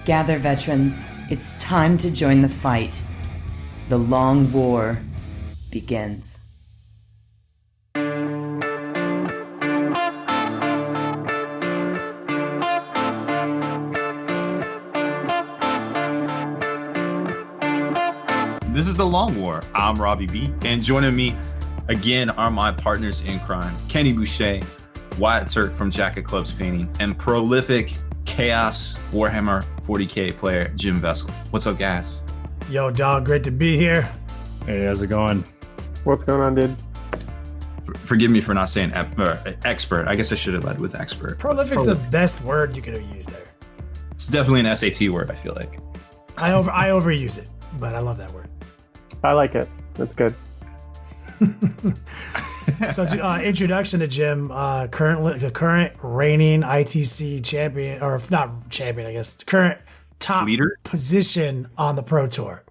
Gather, veterans. It's time to join the fight. The long war begins. This is The Long War. I'm Robbie B. And joining me again are my partners in crime, Kenny Boucher, Wyatt Turk from Jacket Clubs Painting, and prolific Chaos Warhammer 40K player, Jim Vesal. What's up, guys? Yo, dog, great to be here. Hey, how's it going? What's going on, dude? Forgive me for not saying expert. I guess I should have led with expert. Prolific's the best word you could have used there. It's definitely an SAT word, I feel like. I overuse it, but I love that word. I like it. That's good. So, introduction to Jim. Currently, the current reigning ITC champion, or not champion, I guess. Current top leader position on the Pro Tour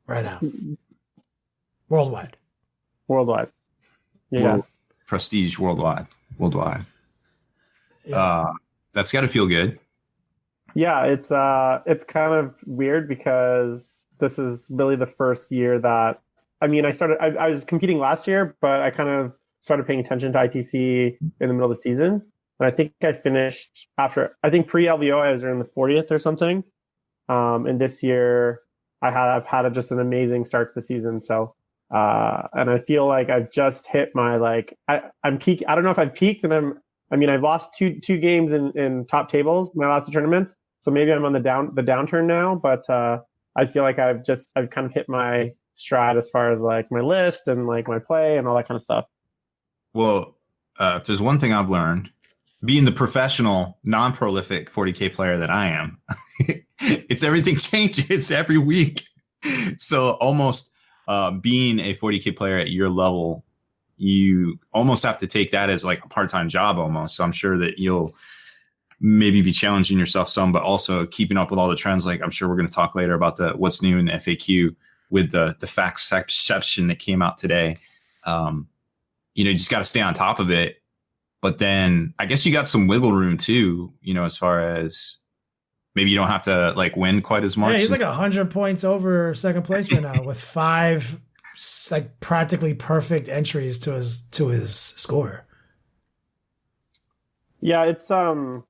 right now, worldwide. Yeah. Prestige worldwide. Yeah. That's got to feel good. Yeah, it's kind of weird because this is really the first year that, I was competing last year, but I kind of started paying attention to ITC in the middle of the season. And I think I finished pre-LVO, I was in the 40th or something. And this year I've had just an amazing start to the season. So, and I feel like I've just hit my, I'm peak. I don't know if I've peaked, and I've lost two games in top tables, my last two tournaments. So maybe I'm on the downturn now, but, I feel like I've kind of hit my stride as far as like my list and like my play and all that kind of stuff. Well, if there's one thing I've learned, being the professional, non-prolific 40K player that I am, it's everything changes every week. So almost being a 40K player at your level, you almost have to take that as like a part-time job almost. So I'm sure that you'll maybe be challenging yourself some, but also keeping up with all the trends. Like I'm sure we're going to talk later about what's new in FAQ with the FAQception that came out today. You just got to stay on top of it. But then I guess you got some wiggle room too, as far as maybe you don't have to like win quite as much. Yeah, he's like 100 points over second place right now with 5 like practically perfect entries to his score. Yeah, it's kind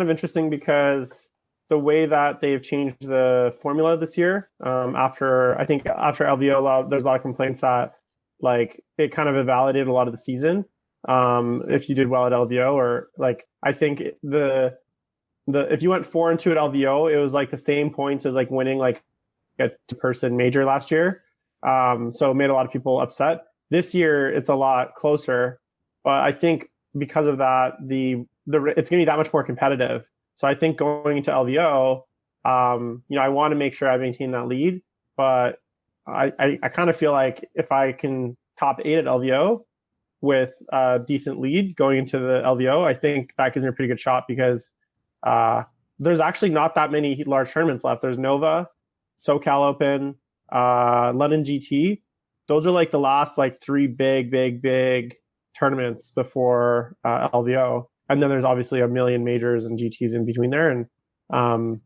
of interesting because the way that they've changed the formula this year, after LVO, there's a lot of complaints that like it kind of invalidated a lot of the season. If you did well at LVO, or like I think if you went 4-2 at LVO, it was like the same points as like winning like a 2-person major last year. So it made a lot of people upset. This year it's a lot closer, but I think because of that, it's going to be that much more competitive. So I think going into LVO, I want to make sure I maintain that lead, but I kind of feel like if I can top 8 at LVO with a decent lead going into the LVO, I think that gives me a pretty good shot because there's actually not that many large tournaments left. There's Nova, SoCal Open, London GT. Those are like the last like 3 big tournaments before LVO. And then there's obviously a million majors and GTs in between there. And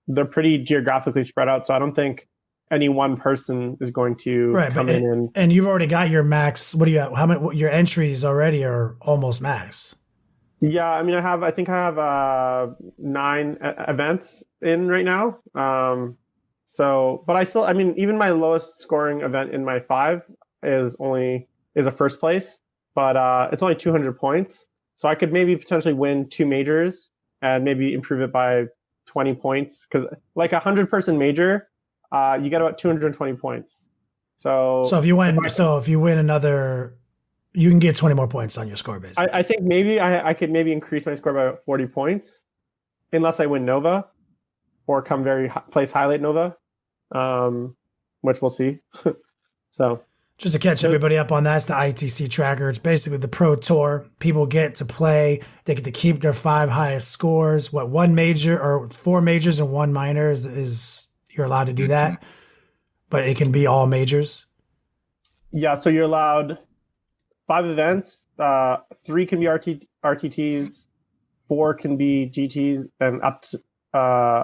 they're pretty geographically spread out. So I don't think any one person is going to come in. And you've already got your max. What do you have? How many, your entries already are almost max. Yeah. I think I have 9 events in right now. But I still, even my lowest scoring event in my 5 is a first place, but it's only 200 points. So I could maybe potentially win 2 majors and maybe improve it by 20 points. Because like 100-person major, you get about 220 points. So if you win another, you can get 20 more points on your score base. I think maybe I could maybe increase my score by 40 points, unless I win Nova, or come place highlight Nova, which we'll see. So. Just to catch everybody up on that, it's the ITC tracker. It's basically the Pro Tour. People get to play. They get to keep their 5 highest scores. 1 major or 4 majors and 1 minor is you're allowed to do that, but it can be all majors. Yeah, so you're allowed 5 events. 3 can be RTTs. 4 can be GTs, and up to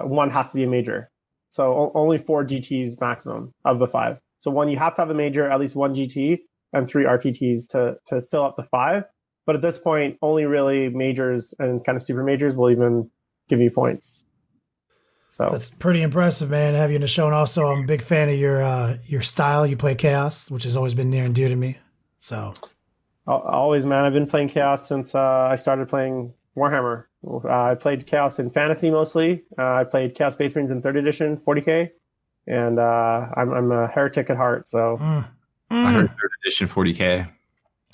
1 has to be a major. So only 4 GTs maximum of the 5. So one, you have to have a major, at least 1 GT, and 3 RTTs to fill up the 5. But at this point, only really majors and kind of super majors will even give you points. So that's pretty impressive, man. Have you in the show, and also I'm a big fan of your style. You play Chaos, which has always been near and dear to me. So always, man. I've been playing Chaos since I started playing Warhammer. I played Chaos in Fantasy mostly. I played Chaos Space Marines in 3rd edition, 40k, and I'm a heretic at heart. So I heard 3rd edition, 40k.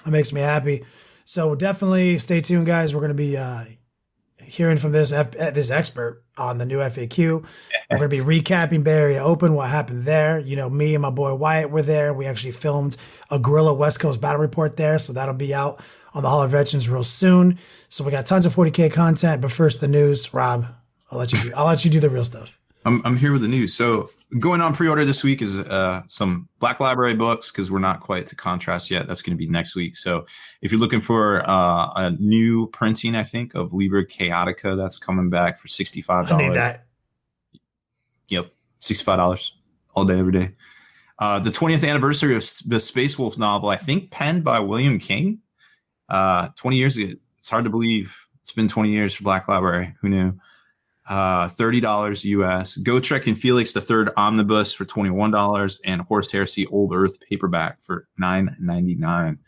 That makes me happy. So definitely stay tuned, guys. We're going to be hearing from this expert on the new FAQ. We're going to be recapping Bay Area Open, what happened there. You know, me and my boy Wyatt were there. We actually filmed a guerrilla West Coast battle report there, so that'll be out on the Hall of Veterans real soon. So we got tons of 40K content, but first the news. Rob, I'll let you do the real stuff. I'm here with the news. So going on pre-order this week is some Black Library books, because we're not quite to contrast yet. That's going to be next week. So if you're looking for a new printing, I think, of Liber Chaotica, that's coming back for $65. I need that. Yep, $65 all day, every day. The 20th anniversary of the Space Wolf novel, I think penned by William King 20 years ago. It's hard to believe. It's been 20 years for Black Library. Who knew? $30 US. Go Trek and Felix the Third Omnibus for $21, and Horst Heresy Old Earth paperback for $9.99.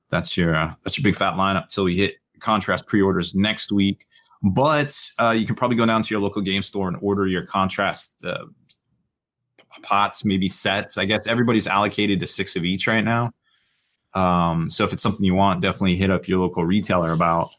That's your big fat lineup till we hit contrast pre-orders next week. But you can probably go down to your local game store and order your contrast pots, maybe sets. I guess everybody's allocated to 6 of each right now. So if it's something you want, definitely hit up your local retailer about,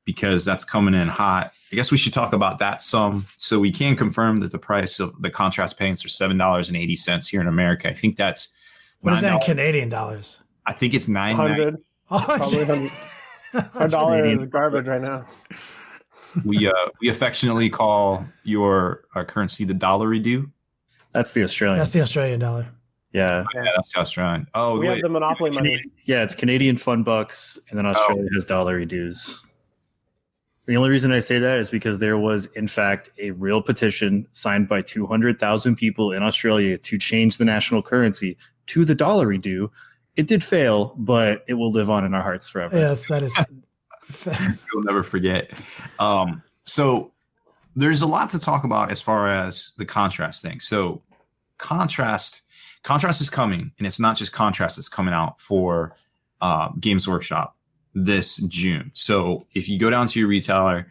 because that's coming in hot. I guess we should talk about that some. So we can confirm that the price of the contrast paints are $7.80 here in America. I think that's what is that in Canadian dollars? I think it's $9.90. Probably 100. Our dollar is garbage right now. We affectionately call your currency the dollary-do. That's the Australian. That's the Australian dollar. Yeah. Yeah, that's the Australian. Oh, we wait. have the monopoly money. Yeah, it's Canadian fun bucks, and then Australia has dollary dues. The only reason I say that is because there was, in fact, a real petition signed by 200,000 people in Australia to change the national currency to the dollary do. It did fail, but it will live on in our hearts forever. Yes, that is. You'll never forget. So there's a lot to talk about as far as the contrast thing. So contrast is coming, and it's not just contrast that's coming out for Games Workshop this June. So if you go down to your retailer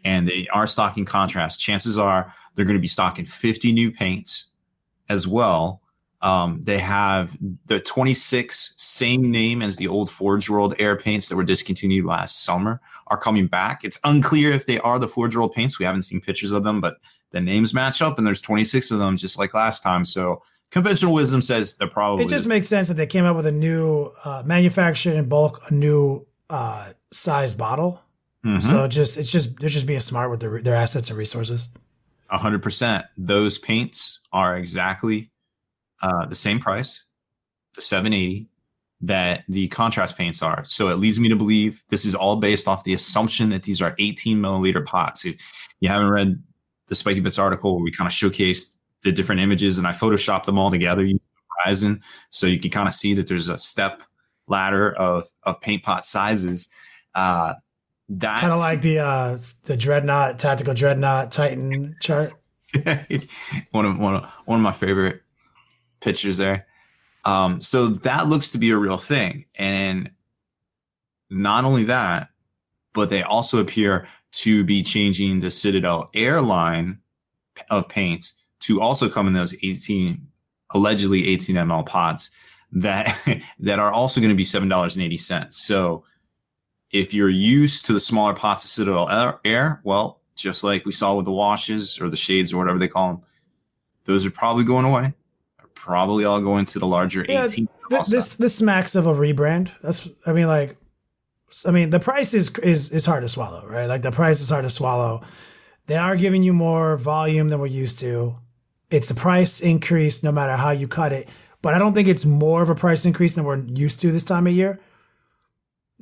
and they are stocking contrast, chances are they're going to be stocking 50 new paints as well. They have the 26 same name as the old Forge World Air paints that were discontinued last summer are coming back. It's unclear if they are the Forge World paints. We haven't seen pictures of them, but the names match up, and there's 26 of them just like last time. So conventional wisdom says they're probably. It just makes sense that they came up with a new manufactured in bulk, a new size bottle. Mm-hmm. So they're just being smart with their assets and resources. 100%. Those paints are exactly the same price, the $7.80, that the contrast paints are. So it leads me to believe this is all based off the assumption that these are 18 milliliter pots. If you haven't read the Spiky Bits article where we kind of showcased the different images and I photoshopped them all together using Horizon, so you can kind of see that there's a step ladder of paint pot sizes. That kind of like the Dreadnought, Tactical Dreadnought Titan chart. one of my favorite pictures there. So that looks to be a real thing. And not only that, but they also appear to be changing the Citadel airline of paints to also come in those allegedly 18 ml pots that are also going to be $7.80. So if you're used to the smaller pots of Citadel Air, well, just like we saw with the washes or the shades or whatever they call them, those are probably going away. They're probably all going to the larger 18. This smacks of a rebrand. The price is hard to swallow, right? Like the price is hard to swallow. They are giving you more volume than we're used to. It's a price increase no matter how you cut it. But I don't think it's more of a price increase than we're used to this time of year.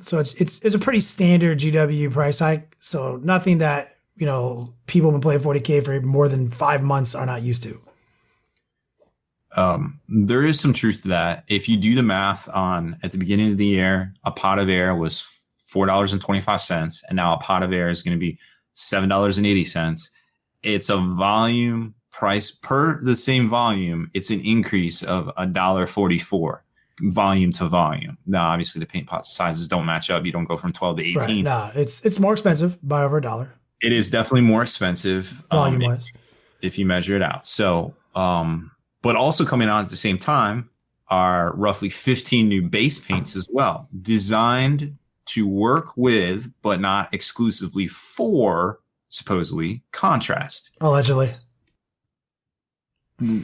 So it's a pretty standard GW price hike. So nothing that, people have been playing 40K for more than 5 months are not used to. There is some truth to that. If you do the math on at the beginning of the year, a pot of air was $4.25, and now a pot of air is going to be $7.80. It's a volume price per the same volume. It's an increase of $1.44 volume to volume. Now, obviously, the paint pot sizes don't match up. You don't go from 12 to 18. Right. Nah, it's more expensive by over $1. It is definitely more expensive volume wise if you measure it out. So, but also coming out at the same time are roughly 15 new base paints as well, designed to work with, but not exclusively for, supposedly, contrast. Allegedly. They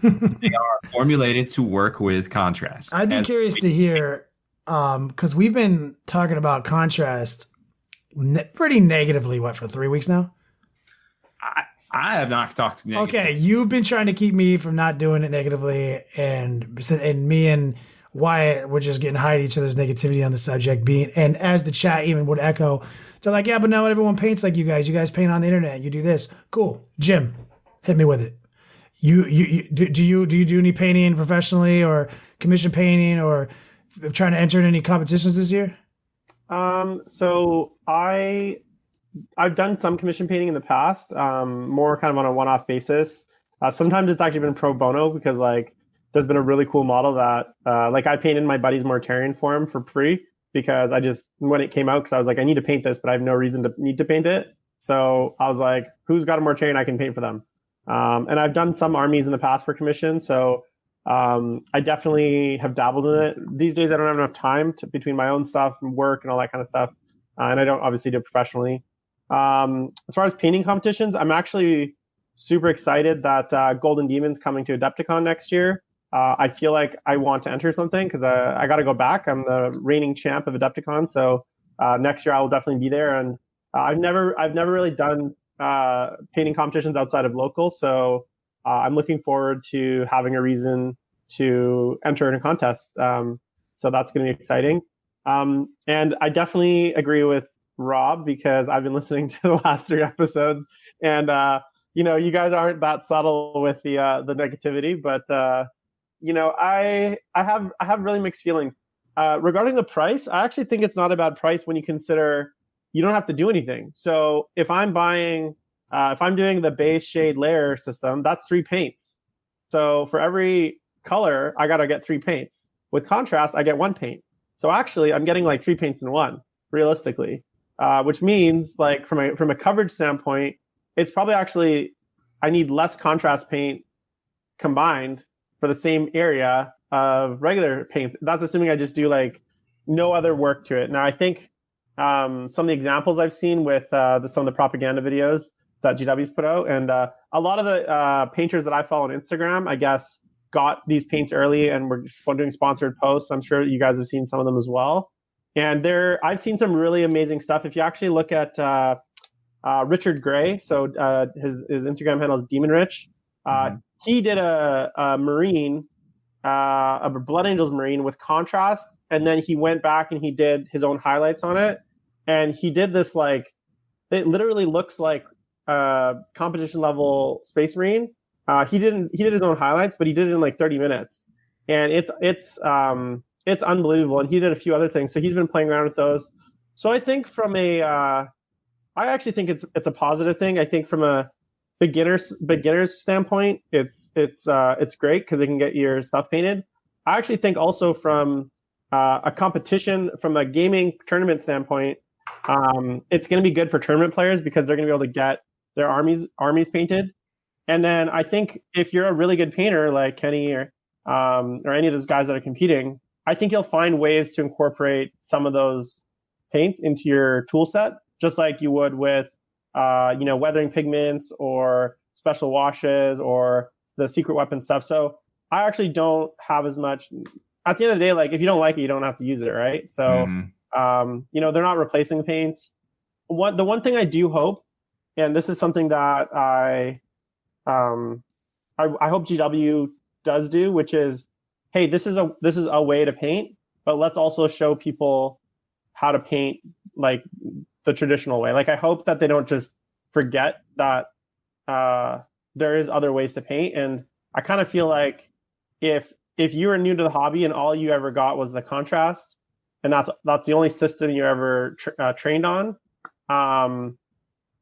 are formulated to work with contrast. I'd be curious to hear, because we've been talking about contrast pretty negatively, for 3 weeks now? I have not talked negatively. Okay, you've been trying to keep me from not doing it negatively, and me and Wyatt were just getting high at each other's negativity on the subject. And as the chat even would echo, they're like, yeah, but now everyone paints like you guys. You guys paint on the internet. You do this. Cool. Jim, hit me with it. Do you do any painting professionally or commission painting or trying to enter in any competitions this year? So I've done some commission painting in the past, more kind of on a one-off basis. Sometimes it's actually been pro bono because there's been a really cool model that I painted my buddy's Mortarian for him for free because when it came out, because I was like, I need to paint this, but I have no reason to need to paint it. So I was like, who's got a Mortarian I can paint for them? And I've done some armies in the past for commission. So I definitely have dabbled in it. These days, I don't have enough time between my own stuff and work and all that kind of stuff. And I don't obviously do it professionally. As far as painting competitions, I'm actually super excited that Golden Demon's coming to Adepticon next year. I feel like I want to enter something because I got to go back. I'm the reigning champ of Adepticon, so next year I will definitely be there. And I've never really done painting competitions outside of local, so I'm looking forward to having a reason to enter in a contest. So that's going to be exciting. And I definitely agree with Rob because I've been listening to the last 3 episodes, and you guys aren't that subtle with the negativity, but I have really mixed feelings regarding the price. I actually think it's not a bad price when you consider you don't have to do anything. So if I'm doing the base shade layer system, that's 3 paints. So for every color, I got to get 3 paints. With contrast, I get 1 paint. So actually, I'm getting 3 paints in 1, realistically. Which means from a coverage standpoint, it's probably actually I need less contrast paint combined for the same area of regular paints. That's assuming I just do no other work to it. Now I think some of the examples I've seen with some of the propaganda videos that GW's put out, and a lot of the painters that I follow on Instagram, I guess, got these paints early and were doing sponsored posts. I'm sure you guys have seen some of them as well. And I've seen some really amazing stuff. If you actually look at Richard Gray, so his Instagram handle is Demon Rich. He did a Marine, a Blood Angels Marine with contrast, and then he went back and he did his own highlights on it. And he did this it literally looks like a competition level Space Marine. He did his own highlights, but he did it in 30 minutes, and it's unbelievable. And he did a few other things. So he's been playing around with those. So I think I actually think it's a positive thing. I think from a beginner's standpoint, it's great because it can get your stuff painted. I actually think also from a competition, from a gaming tournament standpoint, it's going to be good for tournament players because they're going to be able to get their armies painted. And then I think if you're a really good painter like Kenny or any of those guys that are competing, I think you'll find ways to incorporate some of those paints into your tool set, just like you would with, weathering pigments or special washes or the secret weapon stuff. So I actually don't have as much. At the end of the day, if you don't like it, you don't have to use it, right? So, they're not replacing the paints. The one thing I do hope, and this is something that I hope GW does do, which is, hey, this is a way to paint. but let's also show people how to paint like the traditional way. Like I hope that they don't just forget that there is other ways to paint. And I kind of feel like if you were new to the hobby and all you ever got was the contrast, and that's the only system you ever trained on,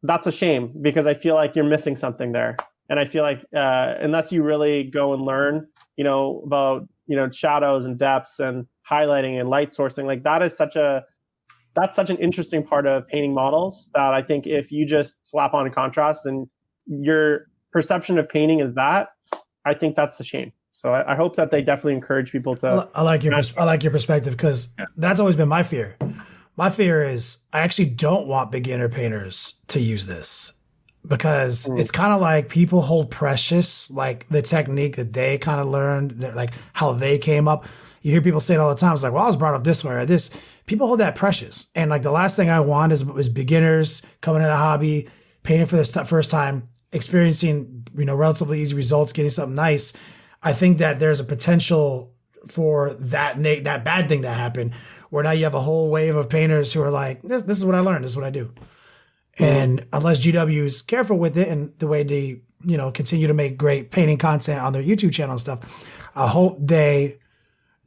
that's a shame, because I feel like you're missing something there. And I feel like unless you really go and learn, about shadows and depths and highlighting and light sourcing, like that's such an interesting part of painting models that I think if you just slap on a contrast and your perception of painting is that, I think that's a shame. So I hope that they definitely encourage people to. I like your perspective, because that's always been my fear. My fear is I actually don't want beginner painters to use this, because it's kind of like people hold precious like the technique that they kind of learned, like how they came up. You hear people say it all the time. It's like, well, I was brought up this way or this. People hold that precious. And like the last thing I want is beginners coming into the hobby, painting for the first time, experiencing, relatively easy results, getting something nice. I think that there's a potential for that bad thing to happen, where now you have a whole wave of painters who are like, this is what I learned. This is what I do. Mm-hmm. And unless GW is careful with it and the way they, continue to make great painting content on their YouTube channel and stuff, I hope they,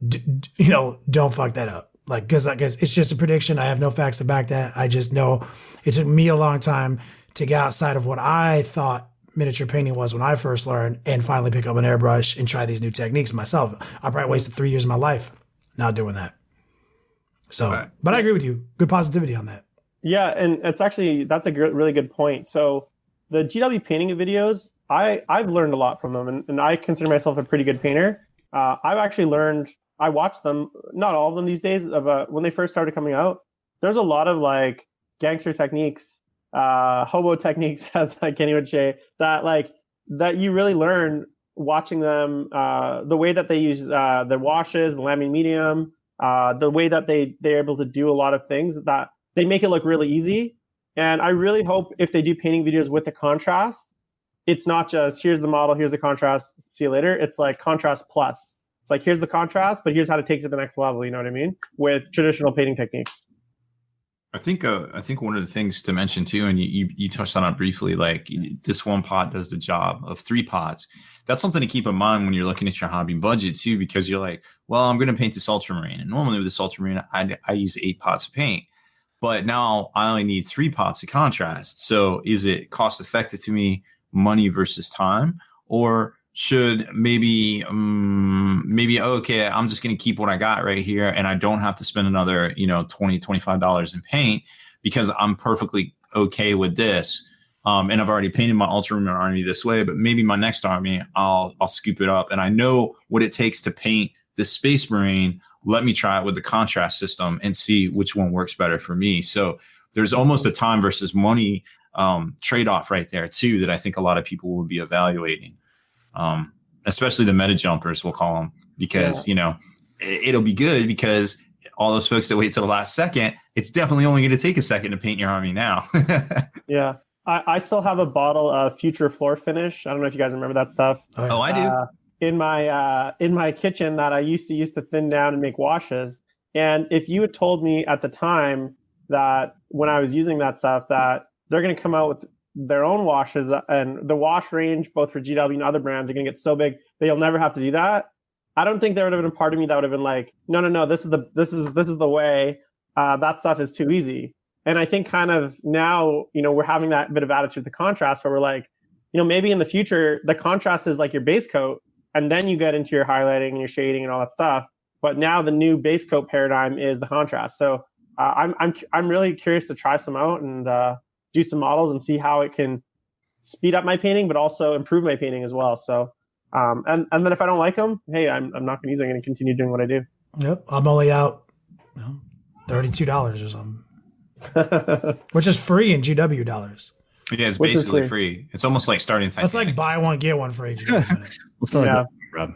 don't fuck that up. Like, cause it's just a prediction. I have no facts to back that. I just know it took me a long time to get outside of what I thought miniature painting was when I first learned, and finally pick up an airbrush and try these new techniques myself. I probably wasted 3 years of my life not doing that. So, but I agree with you. Good positivity on that. Yeah. And that's a really good point. So the GW painting videos, I've learned a lot from them, and I consider myself a pretty good painter. I've actually learned, I watch them, not all of them these days, when they first started coming out. There's a lot of like gangster techniques, hobo techniques, as I can't even say, that you really learn watching them, the way that they use the washes, the lambing medium, the way that they're able to do a lot of things, that they make it look really easy. And I really hope if they do painting videos with the contrast, it's not just here's the model, here's the contrast, see you later. It's like contrast plus. It's like here's the contrast, but here's how to take it to the next level. You know what I mean? With traditional painting techniques. I think one of the things to mention too, and you touched on it briefly, like this one pot does the job of 3 pots. That's something to keep in mind when you're looking at your hobby budget too, because you're like, well, I'm going to paint this ultramarine, and normally with this ultramarine, I use 8 pots of paint, but now I only need 3 pots of contrast. So is it cost effective to me, money versus time, or should maybe okay, I'm just going to keep what I got right here, and I don't have to spend another $20-$25 in paint, because I'm perfectly okay with this, and I've already painted my ultramarine army this way, but maybe my next army I'll scoop it up, and I know what it takes to paint this Space Marine. Let me try it with the contrast system and see which one works better for me. So there's almost a time versus money trade-off right there too, that I think a lot of people will be evaluating. Especially the meta jumpers, we'll call them, because, it'll be good because all those folks that wait till the last second, it's definitely only going to take a second to paint your army now. Yeah. I still have a bottle of Future Floor Finish. I don't know if you guys remember that stuff. Oh, I do. In my kitchen that I used to thin down and make washes. And if you had told me at the time that when I was using that stuff, that they're going to come out with their own washes, and the wash range, both for GW and other brands, are going to get so big that you'll never have to do that, I don't think there would have been a part of me that would have been like, no, this is the way. That stuff is too easy. And I think kind of now, we're having that bit of attitude with the contrast, where we're like, maybe in the future, the contrast is like your base coat, and then you get into your highlighting and your shading and all that stuff. But now the new base coat paradigm is the contrast. So I'm really curious to try some out and do some models and see how it can speed up my painting, but also improve my painting as well. So, and then if I don't like them, hey, I'm not going to use it. I'm going to continue doing what I do. Yep. I'm only out $32 or something, which is free in GW dollars. Yeah, it's basically free. It's almost like starting Titanic. That's like buy one, get one free. Let's not yeah. Rob.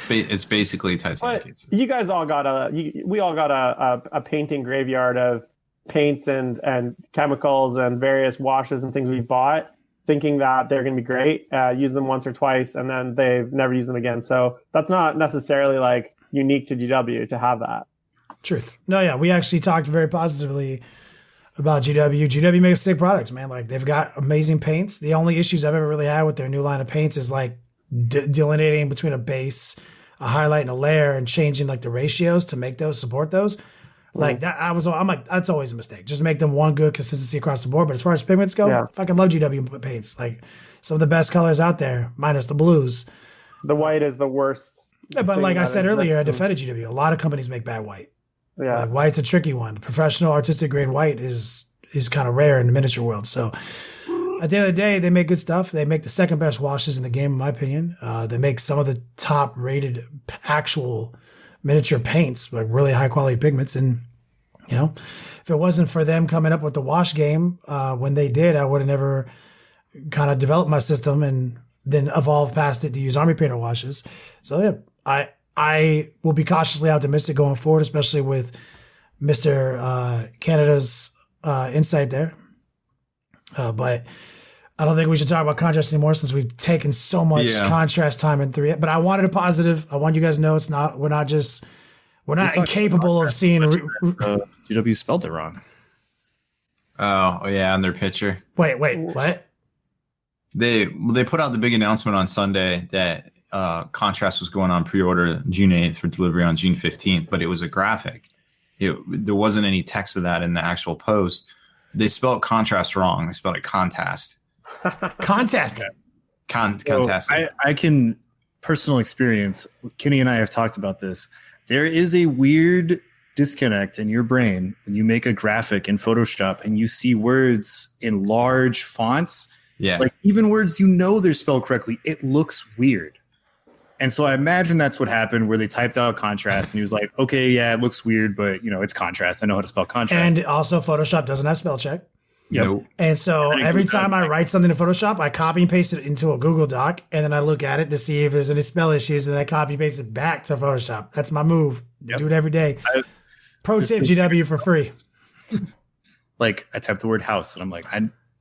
It's basically Titanic. But you guys all got we all got a painting graveyard of paints and chemicals and various washes and things we've bought, thinking that they're going to be great, use them once or twice, and then they've never used them again. So that's not necessarily like unique to GW to have that. Truth. No, yeah, we actually talked very positively about GW. GW makes sick products, man. Like they've got amazing paints. The only issues I've ever really had with their new line of paints is like delineating between a base, a highlight, and a layer, and changing like the ratios to make those support those. Like that, I'm like, that's always a mistake. Just make them one good consistency across the board. But as far as pigments go, I fucking love GW paints. Like some of the best colors out there, minus the blues. The white is the worst. Yeah, but like I said earlier, I defended GW. A lot of companies make bad white. Yeah, white's a tricky one. Professional artistic grade white is kind of rare in the miniature world. So at the end of the day, they make good stuff. They make the second best washes in the game, in my opinion. They make some of the top rated actual miniature paints, like really high quality pigments. And, you know, if it wasn't for them coming up with the wash game, when they did, I would have never kind of developed my system and then evolved past it to use Army Painter washes. So yeah, I will be cautiously optimistic going forward, especially with Mr. Canada's insight there. But I don't think we should talk about contrast anymore since we've taken so much contrast time in 3. But I wanted a positive. I want you guys to know it's not. We're not incapable of seeing. GW spelled it wrong. Oh yeah, on their picture. Wait, what? They put out the big announcement on Sunday that Contrast was going on pre-order June 8th for delivery on June 15th, but it was a graphic. There wasn't any text of that in the actual post. They spelled Contrast wrong. They spelled it Contast. Contest. Contest. I can personal experience. Kenny and I have talked about this. There is a weird disconnect in your brain when you make a graphic in Photoshop and you see words in large fonts. Yeah. Like even words they're spelled correctly, it looks weird. And so I imagine that's what happened where they typed out Contrast and he was like, okay, yeah, it looks weird, but it's Contrast. I know how to spell Contrast. And also Photoshop doesn't have spell check. Yep. Nope. And so every time I write something in Photoshop, I copy and paste it into a Google Doc, and then I look at it to see if there's any spell issues, and then I copy and paste it back to Photoshop. That's my move. Yep. Do it every day. Pro tip, GW for free. Like I typed the word house, and I'm like,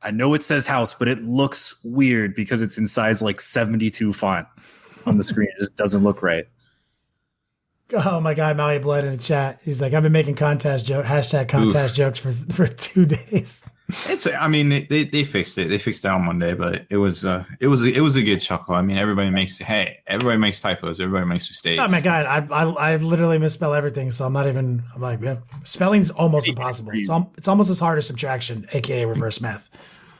I know it says house, but it looks weird because it's in size like 72 font on the screen. It just doesn't look right. Oh my God, Maui Blood in the chat. He's like, I've been making hashtag contest jokes for 2 days. They fixed it. They fixed it on Monday, but it was a good chuckle. I mean, everybody makes typos. Everybody makes mistakes. Oh my God, I literally misspell everything, so I'm like, yeah, spelling's almost impossible. It's almost as hard as subtraction, aka reverse math.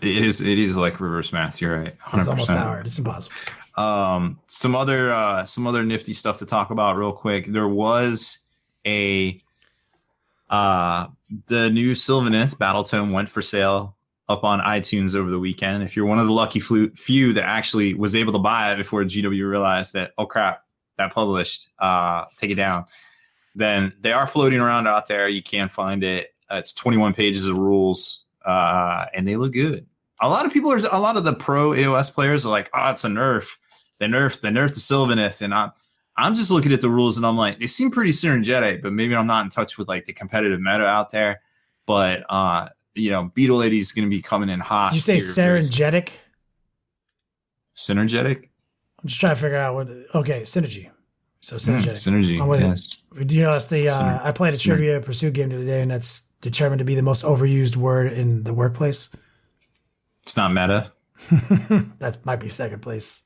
It is like reverse math. You're right. 100%. It's almost that hard. It's impossible. Some other nifty stuff to talk about real quick. There was the new Sylvaneth Battletome went for sale up on iTunes over the weekend. If you're one of the lucky few that actually was able to buy it before GW realized that, oh crap, that published, take it down, then they are floating around out there. You can find it. It's 21 pages of rules, and they look good. A lot of the pro AOS players are like, oh, it's a nerf. They nerfed the Sylvaneth, and I'm just looking at the rules and I'm like, they seem pretty synergetic, but maybe I'm not in touch with like the competitive meta out there. But Beetle Lady is going to be coming in hot. Did you say synergetic? Synergetic? I'm just trying to figure out synergy. So synergetic. Synergy. I'm with yes. it. That's the I played a trivia pursuit game the other day, and that's determined to be the most overused word in the workplace. It's not meta. That might be second place.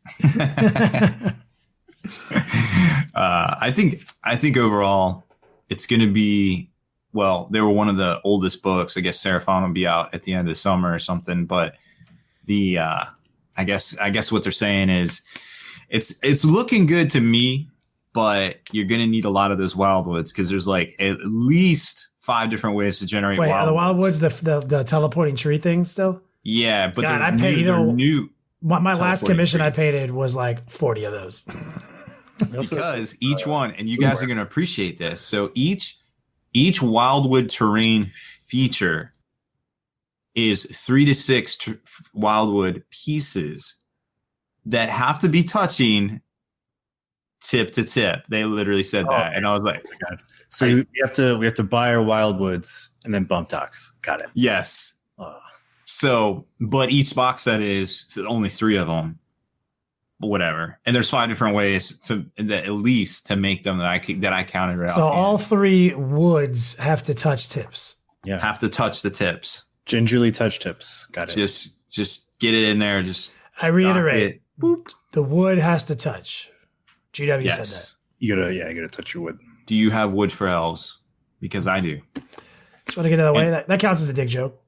I think overall it's going to be, well, they were one of the oldest books. I guess Seraphon will be out at the end of the summer or something. But I guess what they're saying is it's looking good to me, but you're going to need a lot of those wildwoods because there's like at least 5 different ways to generate. Wait, wildwoods. are the wildwoods the teleporting tree thing still? Yeah, but God, I paid new. My last commission trees. I painted was like 40 of those. Because each one, and you guys are going to appreciate this. So each wildwood terrain feature is 3 to 6 wildwood pieces that have to be touching tip to tip. They literally said that, and I was like, oh so we have to buy our wildwoods and then bump docks. Got it. Yes. So, but each box set is only 3 of them. whatever. And there's 5 different ways to that, at least to make them that I counted out. So all 3 woods have to touch tips. Yeah. Have to touch the tips. Gingerly touch tips. Got it. Just get it in there. Just I reiterate, the wood has to touch. GW said that. You gotta touch your wood. Do you have wood for elves? Because I do. Just want to get out of the way. That counts as a dick joke.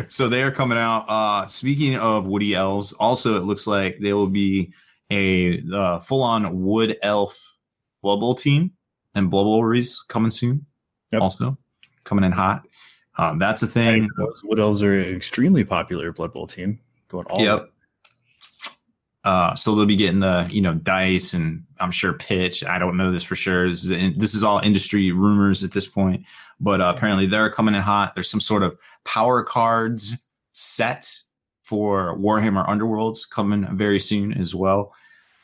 So they are coming out. Speaking of woody elves, also it looks like there will be a full-on wood elf Blood Bowl team and Blood Bowleries coming soon. Yep. Also coming in hot. That's a thing. Wood elves are an extremely popular Blood Bowl team. Going all Yep. So they'll be getting the dice and I'm sure pitch. I don't know this for sure. This is all industry rumors at this point, but apparently they're coming in hot. There's some sort of power cards set for Warhammer Underworlds coming very soon as well,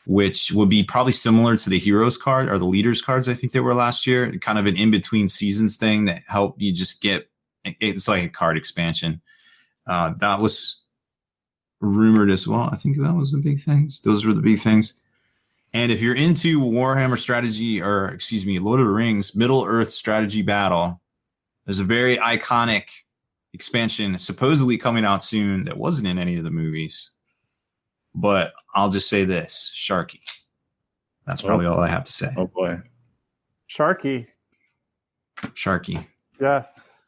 which will be probably similar to the Heroes card or the Leaders cards. I think they were last year, kind of an in between seasons thing that help you just get. It's like a card expansion. That was rumored as well. I think that was the big things. Those were the big things. And if you're into Warhammer strategy, or Lord of the Rings, Middle Earth strategy battle, there's a very iconic expansion supposedly coming out soon that wasn't in any of the movies. But I'll just say this, Sharky. That's probably all I have to say. Oh boy. Sharky. Yes.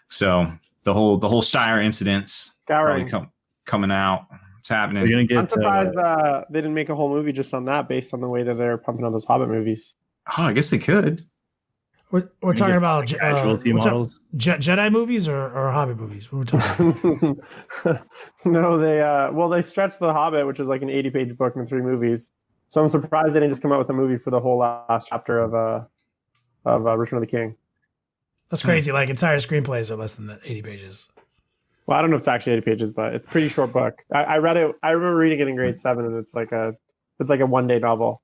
So the whole Shire incidents Scouring. coming out. It's happening. I'm surprised they didn't make a whole movie just on that, based on the way that they're pumping out those Hobbit movies. Oh, I guess they could. We're talking about casualty models. Jedi movies or Hobbit movies. What are we talking about? No, they stretched the Hobbit, which is like an 80-page book, into 3 movies. So I'm surprised they didn't just come out with a movie for the whole last chapter of Return of the King. That's crazy. Like entire screenplays are less than 80 pages. Well, I don't know if it's actually 80 pages, but it's a pretty short book. I read it. I remember reading it in grade 7, and it's like a 1-day novel.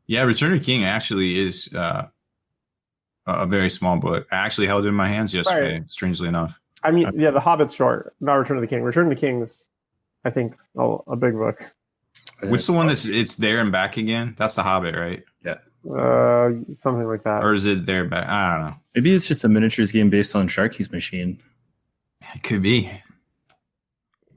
Yeah, Return of the King actually is a very small book. I actually held it in my hands yesterday, strangely enough. I mean, yeah, The Hobbit's short, not Return of the King. Return of the King's, I think, a big book. Which the one it's there and back again? That's The Hobbit, right? Yeah. Something like that. Or is it there back? I don't know. Maybe it's just a miniatures game based on Sharky's machine. It could be.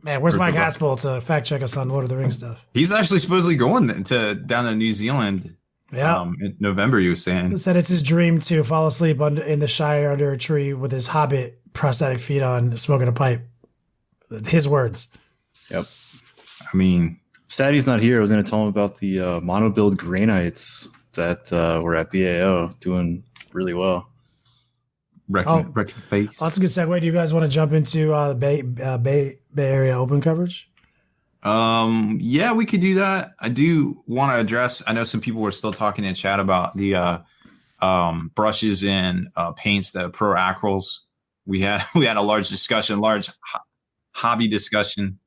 Man, where's Mike Haspil to fact check us on Lord of the Rings stuff? He's actually supposedly going down to New Zealand. Yeah. In November, he was saying. He said it's his dream to fall asleep in the Shire under a tree with his Hobbit prosthetic feet on, smoking a pipe. His words. Yep. I mean, sad he's not here. I was going to tell him about the mono build Granites that were at BAO doing really well. Wrecking face. That's a good segue. Do you guys want to jump into the Bay Area Open coverage? Yeah, we could do that. I do want to address, I know some people were still talking in chat about the brushes and paints, the Pro Acryls. We had a large hobby discussion.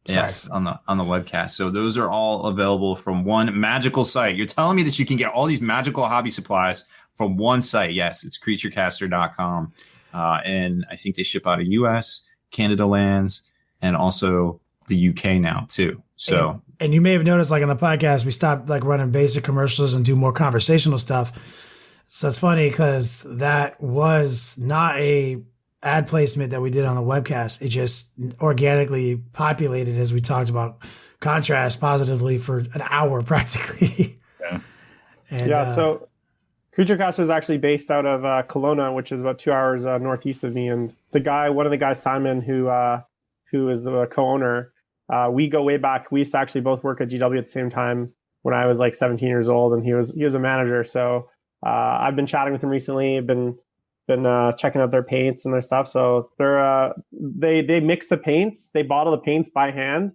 Yes, on the webcast. So those are all available from one magical site. You're telling me that you can get all these magical hobby supplies from one site? Yes, it's creaturecaster.com. And I think they ship out of US, Canada lands, and also the UK now too. So and you may have noticed, like on the podcast, we stopped like running basic commercials and do more conversational stuff. So it's funny because that was not a ad placement that we did on the webcast. It just organically populated as we talked about contrast positively for an hour practically. Yeah. And, so Creaturecaster is actually based out of Kelowna, which is about 2 hours northeast of me. And one of the guys, Simon, who is the co-owner, we go way back. We used to actually both work at GW at the same time when I was like 17 years old, and he was a manager. So I've been chatting with him recently. I've been checking out their paints and their stuff. So they mix the paints, they bottle the paints by hand,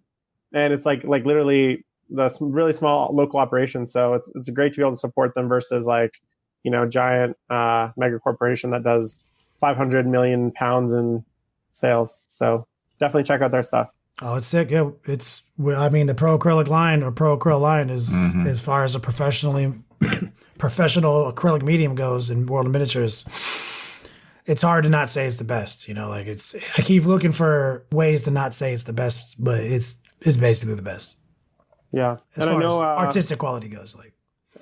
and it's like literally the really small local operation. So it's great to be able to support them versus like, giant mega corporation that does 500 million pounds in sales. So definitely check out their stuff. Oh, it's sick. Yeah, the Pro Acrylic line or Pro Acryl line is as far as a professional acrylic medium goes in World of Miniatures. It's hard to not say it's the best. I keep looking for ways to not say it's the best, but it's is basically the best. Yeah, As far as artistic quality goes, like.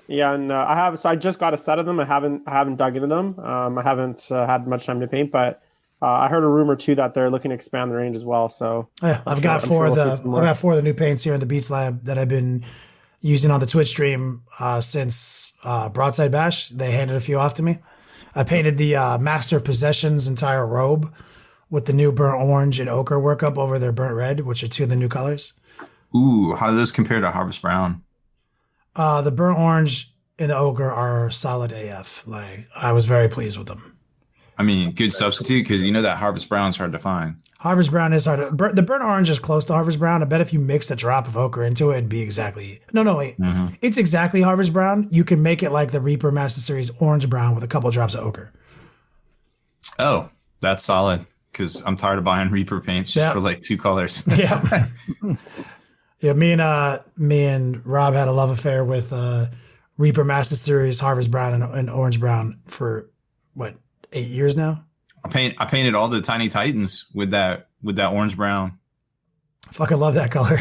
Yeah, and I just got a set of them. I haven't dug into them. I haven't had much time to paint, but I heard a rumor too that they're looking to expand the range as well. So yeah, I've got four of the new paints here in the Beats Lab that I've been using on the Twitch stream since Broadside Bash. They handed a few off to me. I painted the Master of Possession's entire robe with the new burnt orange and ochre workup over their burnt red, which are two of the new colors. Ooh, how do those compare to Harvest Brown? The burnt orange and the ochre are solid AF. Like, I was very pleased with them. I mean, good substitute because you know that Harvest Brown's hard to find. Harvest Brown is hard. The burnt orange is close to Harvest Brown. I bet if you mixed a drop of ochre into it, it'd be exactly. No, wait. Mm-hmm. It's exactly Harvest Brown. You can make it like the Reaper Master Series Orange Brown with a couple drops of ochre. Oh, that's solid because I'm tired of buying Reaper paints just for like two colors. Yeah. Yeah, me and Rob had a love affair with Reaper Master Series Harvest Brown and Orange Brown for what, 8 years now? I painted all the Tiny Titans with that orange brown. I fucking love that color.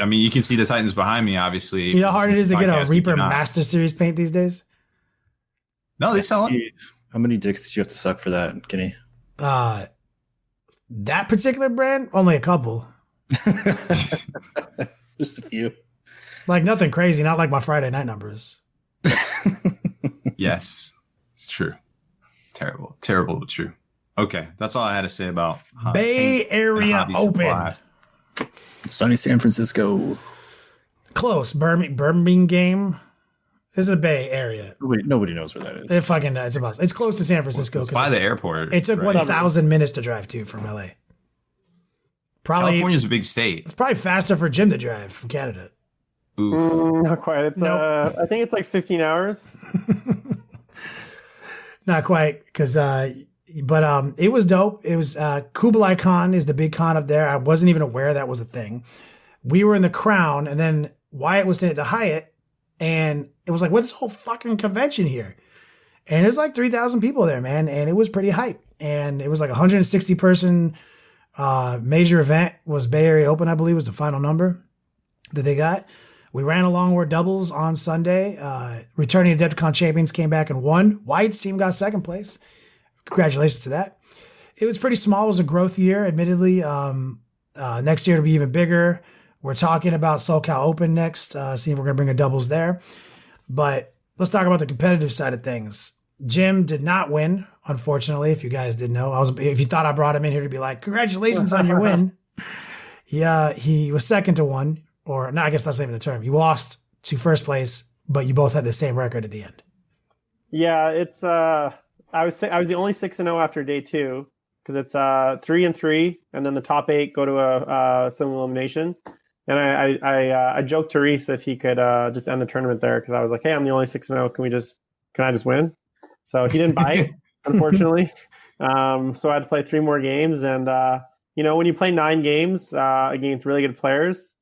I mean, you can see the Titans behind me, obviously. You know how hard it is to get a Reaper Master Series paint these days? No, they sell it. How many dicks did you have to suck for that, Kenny? That particular brand, only a couple. Just a few. Like nothing crazy, not like my Friday night numbers. Yes, it's true. Terrible, but true. Okay, that's all I had to say about Bay Area Open. Sunny San Francisco. Close. Birmingham. This is the Bay Area. Nobody knows where that is. It's close to San Francisco. It's by the airport. It took 1,000 minutes to drive to from LA. California's a big state. It's probably faster for Jim to drive from Canada. Not quite. It's I think it's like 15 hours. Not quite, but it was dope. It was Kublai Khan is the big con up there. I wasn't even aware that was a thing. We were in the Crown, and then Wyatt was staying at the Hyatt, and it was like, what's this whole fucking convention here? And it's like 3,000 people there, man, and it was pretty hype. And it was like 160 person major event. Was Bay Area Open, I believe, was the final number that they got. We ran a long war doubles on Sunday. Returning Adepticon champions came back and won. Wyatt's team got second place. Congratulations to that. It was pretty small. It was a growth year, admittedly. Next year it'll be even bigger. We're talking about SoCal Open next, seeing if we're going to bring a doubles there. But let's talk about the competitive side of things. Jim did not win, unfortunately, if you guys didn't know. If you thought I brought him in here to be like, congratulations on your win. He was second to one. Or no, I guess that's not even the term. You lost to first place, but you both had the same record at the end. Yeah, it's I was the only 6-0 after day 2 because it's 3-3, and then the top 8 go to a single elimination. And I joked to Reese if he could just end the tournament there because I was like, hey, I'm the only 6-0. Can I just win? So he didn't bite, unfortunately. So I had to play 3 more games, and when you play 9 games against really good players.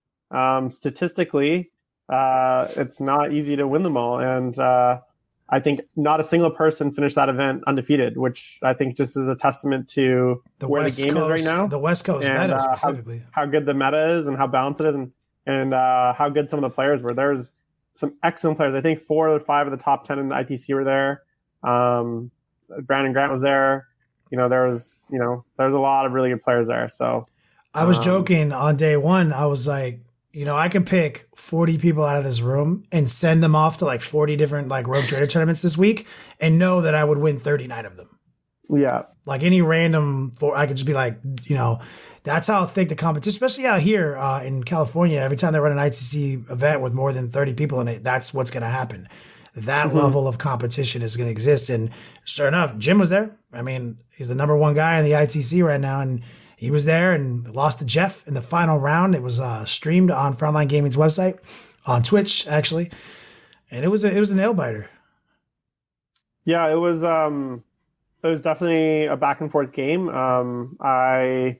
Statistically, it's not easy to win them all. And I think not a single person finished that event undefeated, which I think just is a testament to where the game is right now. The West Coast meta specifically. How good the meta is and how balanced it is and how good some of the players were. There's some excellent players. I think 4 or 5 of the top 10 in the ITC were there. Brandon Grant was there. There's a lot of really good players there. So I was joking on day 1. I was like, I could pick 40 people out of this room and send them off to like 40 different like Rogue Trader tournaments this week and know that I would win 39 of them. Yeah. Like any random I could just be like, that's how thick the competition, especially out here in California. Every time they run an ITC event with more than 30 people in it, that's what's going to happen. That level of competition is going to exist. And sure enough, Jim was there. I mean, he's the number 1 guy in the ITC right now. And he was there and lost to Jeff in the final round. It was streamed on Frontline Gaming's website, on Twitch actually, and it was a nail biter. Yeah, it was definitely a back and forth game. I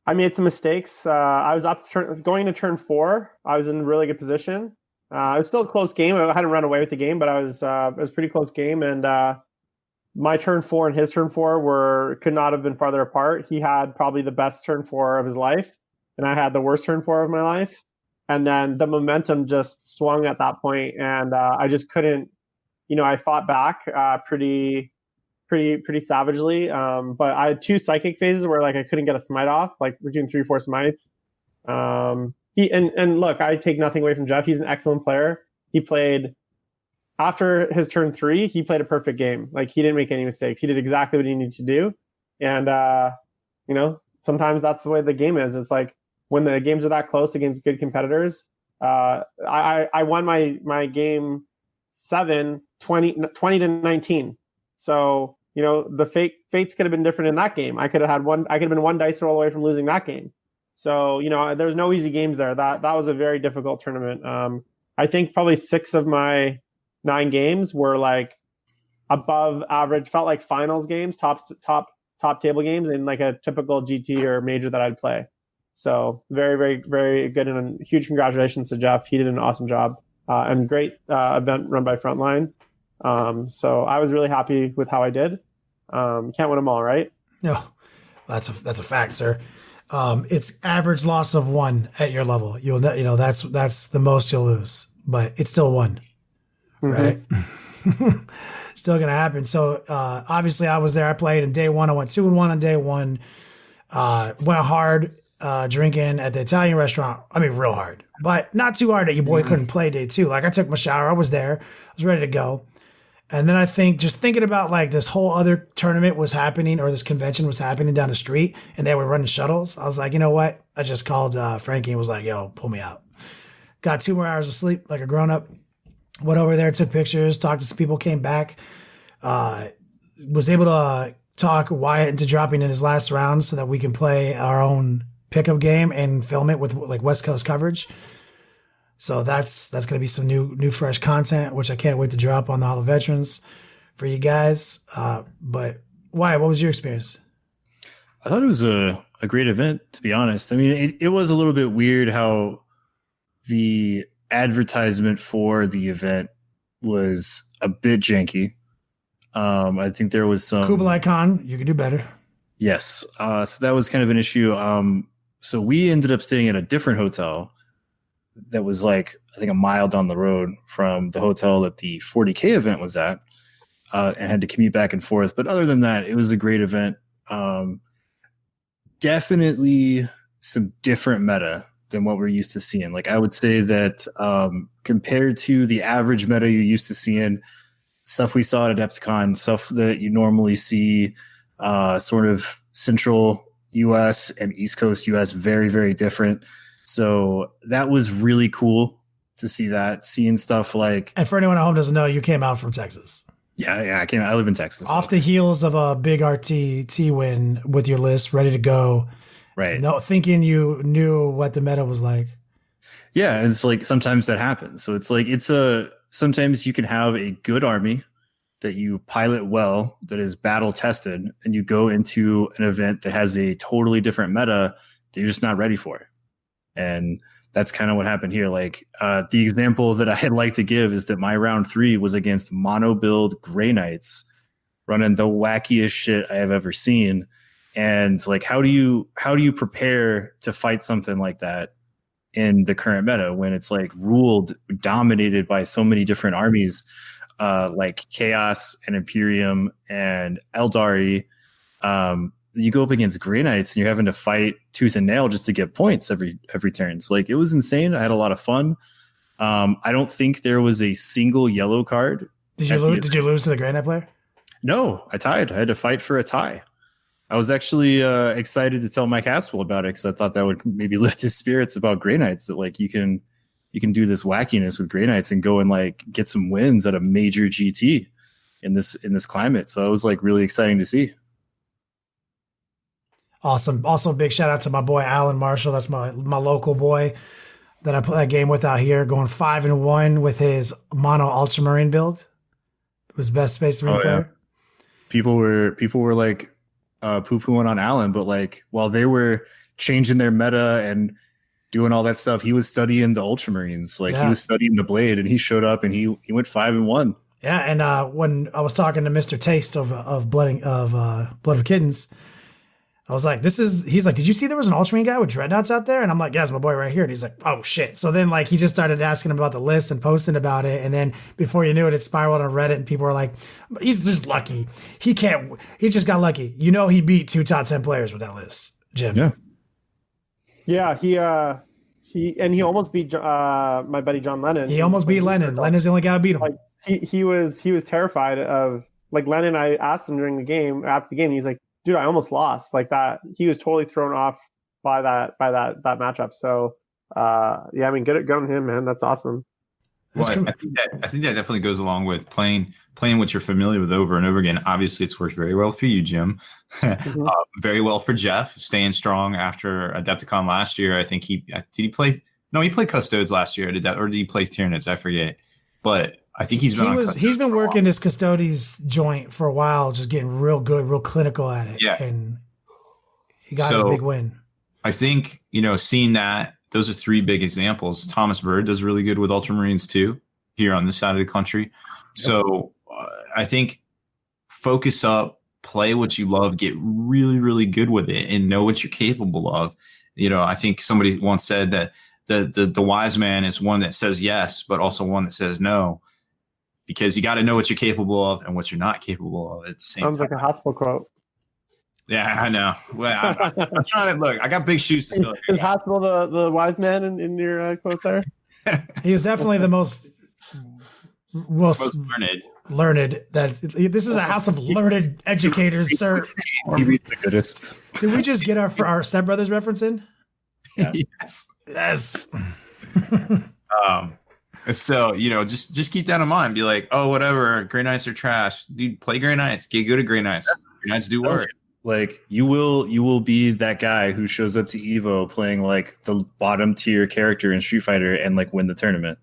made some mistakes. I was going to turn 4. I was in a really good position. It was still a close game. I hadn't run away with the game, but it was a pretty close game. And my turn 4 and his turn 4 could not have been farther apart. He had probably the best turn 4 of his life. and I had the worst turn 4 of my life. And then the momentum just swung at that point, and I just couldn't. I fought back pretty savagely. But I had 2 psychic phases where like I couldn't get a smite off, like we're doing 3-4 smites. And look, I take nothing away from Jeff. He's an excellent player. He played after his turn 3. He played a perfect game. Like he didn't make any mistakes. He did exactly what he needed to do. And sometimes that's the way the game is. It's like when the games are that close against good competitors. I won my game 7, 20-19. So, the fates could have been different in that game. I could have been 1 dice roll away from losing that game. So, there's no easy games there. That was a very difficult tournament. I think probably 6 of my 9 games were like above average, felt like finals games, top table games in like a typical GT or major that I'd play. So very, very, very good, and huge congratulations to Jeff. He did an awesome job, and great event run by Frontline. So I was really happy with how I did. Can't win them all, right? No, that's a fact, sir. It's average loss of 1 at your level. That's the most you'll lose, but it's still 1, right? Still gonna happen. So obviously I was there. I played in day 1. I went 2-1 on day 1. Went hard. Drinking at the Italian restaurant. I mean, real hard, but not too hard that your boy couldn't play day 2. Like I took my shower. I was there. I was ready to go. And then I think just thinking about like this whole other tournament was happening, or this convention was happening down the street, and they were running shuttles. I was like, you know what? I just called Frankie and was like, yo, pull me out. Got 2 more hours of sleep like a grown up. Went over there, took pictures, talked to some people, came back. Was able to talk Wyatt into dropping in his last round so that we can play our own pickup game and film it with like West Coast coverage. So that's going to be some new fresh content, which I can't wait to drop on the Hall of Veterans for you guys. But Wyatt, what was your experience? I thought it was a great event, to be honest. I mean, it was a little bit weird how the advertisement for the event was a bit janky. I think there was some Kublai Khan, you can do better. Yes. So that was kind of an issue. So we ended up staying at a different hotel that was like, I think, a mile down the road from the hotel that the 40K event was at, and had to commute back and forth. But other than that, it was a great event. Definitely some different meta than what we're used to seeing. Like I would say that compared to the average meta you're used to seeing, stuff we saw at Adepticon, stuff that you normally see sort of central US and East Coast US, very, very different. So that was really cool to see that, seeing stuff like. And for anyone at home doesn't know, you came out from Texas. Yeah, I live in Texas. Off the heels of a big RTT win with your list, ready to go. Right. No, thinking you knew what the meta was like. Yeah, it's like sometimes that happens. So it's like sometimes you can have a good army that you pilot well, that is battle tested, and you go into an event that has a totally different meta that you're just not ready for. And that's kind of what happened here. Like the example that I'd like to give is that my round 3 was against mono build Grey Knights, running the wackiest shit I have ever seen. And like, how do you prepare to fight something like that in the current meta when it's like dominated by so many different armies, like Chaos and Imperium and Eldari? You go up against Grey Knights and you're having to fight tooth and nail just to get points every turn. So like, it was insane. I had a lot of fun. I don't think there was a single yellow card. Did you lose to the Grey Knight player? No, I tied. I had to fight for a tie. I was actually excited to tell Mike Haspil about it because I thought that would maybe lift his spirits about Grey Knights, that like you can do this wackiness with Grey Knights and go and like get some wins at a major GT in this climate. So it was like really exciting to see. Awesome. Also, big shout out to my boy Alan Marshall. That's my local boy that I play that game with out here, going 5-1 with his mono Ultramarine build. It was best Space Marine player. People were like poo-pooing on Alan, but like while they were changing their meta and doing all that stuff, he was studying the Ultramarines. Like he was studying the Blade, and he showed up and he went 5-1. Yeah, and when I was talking to Mr. Taste of Blood of Kittens, I was like, he's like, did you see there was an Ultramarine guy with dreadnoughts out there? And I'm like, yeah, it's my boy right here. And he's like, oh shit. So then like, he just started asking him about the list and posting about it. And then before you knew it, it spiraled on Reddit and people were like, he's just lucky. He just got lucky. You know, he beat 2 top 10 players with that list, Jim. Yeah. Yeah. He almost beat my buddy John Lennon. He almost beat Lennon. Lennon's the only guy who beat him. Like he was terrified of like Lennon. I asked him during the game, after the game, he's like, dude, I almost lost like that. He was totally thrown off by that matchup. So yeah, I mean, good on him, man. That's awesome. Well, I think that definitely goes along with playing what you're familiar with over and over again. Obviously, it's worked very well for you, Jim. Mm-hmm. Very well for Jeff, staying strong after Adepticon last year. I think he played Custodes last year, or did he play Tyranids? I forget. But I think he's been working his Custodes joint for a while, just getting real good, real clinical at it. Yeah. And he got his big win. I think, seeing that, those are 3 big examples. Thomas Bird does really good with Ultramarines too, here on this side of the country. So I think focus up, play what you love, get really, really good with it, and know what you're capable of. I think somebody once said that the wise man is one that says yes, but also one that says no, because you got to know what you're capable of and what you're not capable of at the same time. Sounds like a Haspil quote. Yeah, I know. Well, I'm trying to look. I got big shoes to fill. Is Haspil the wise man in your quote there? He was definitely the most learned. That this is a house of learned educators, sir. He reads the goodest. Did we just get our stepbrothers reference in? Yeah. Yes. So, just keep that in mind. Be like, oh, whatever. Grey Knights are trash. Dude, play Grey Knights. Get good at Grey Knights. Grey Knights do work. Like you will be that guy who shows up to Evo playing like the bottom tier character in Street Fighter and like win the tournament.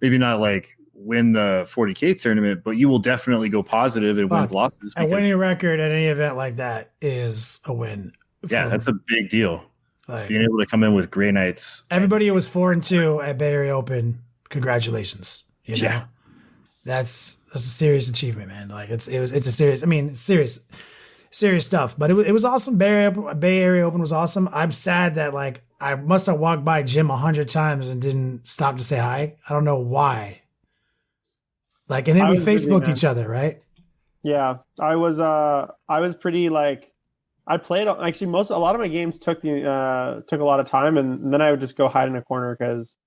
Maybe not like win the 40K tournament, but you will definitely go positive and wins losses. A winning record at any event like that is a win. Yeah, that's a big deal. Like, being able to come in with Grey Knights. Everybody who was 4-2 at Bay Area Open, congratulations. Yeah. That's a serious achievement, man. Like it's serious stuff, but it was awesome. Bay Area Open was awesome. I'm sad that like I must have walked by Jim 100 times and didn't stop to say hi. I don't know why. Like, and then we Facebooked each other, right? Yeah, I was pretty like, I played actually a lot of my games took a lot of time, and then I would just go hide in a corner because,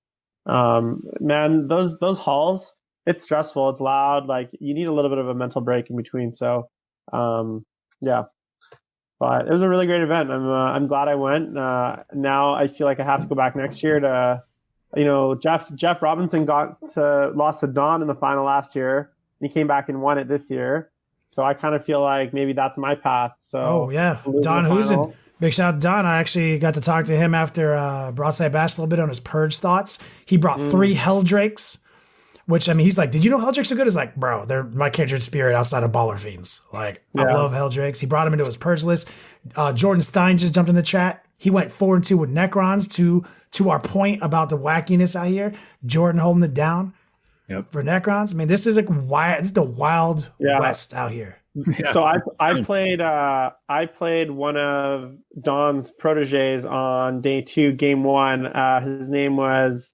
man, those halls, it's stressful, it's loud, like you need a little bit of a mental break in between. So, yeah, but it was a really great event. I'm glad I went. Now I feel like I have to go back next year to, Jeff Robinson lost to Don in the final last year, and he came back and won it this year. So I kind of feel like maybe that's my path. So Don Husen. Big shout out to Don. I actually got to talk to him after Broadside Bash a little bit on his Purge thoughts. He brought 3 Helldrakes, which, I mean, he's like, did you know Helldrakes are good? It's like, bro, they're my kindred spirit outside of Baller Fiends. Like, I love Helldrakes. He brought him into his Purge list. Jordan Stein just jumped in the chat. He went 4-2 with Necrons to our point about the wackiness out here. Jordan holding it down. Yep. For Necrons. I mean, this is the wild west out here. Yeah. So I played one of Don's proteges on day 2, game 1. His name was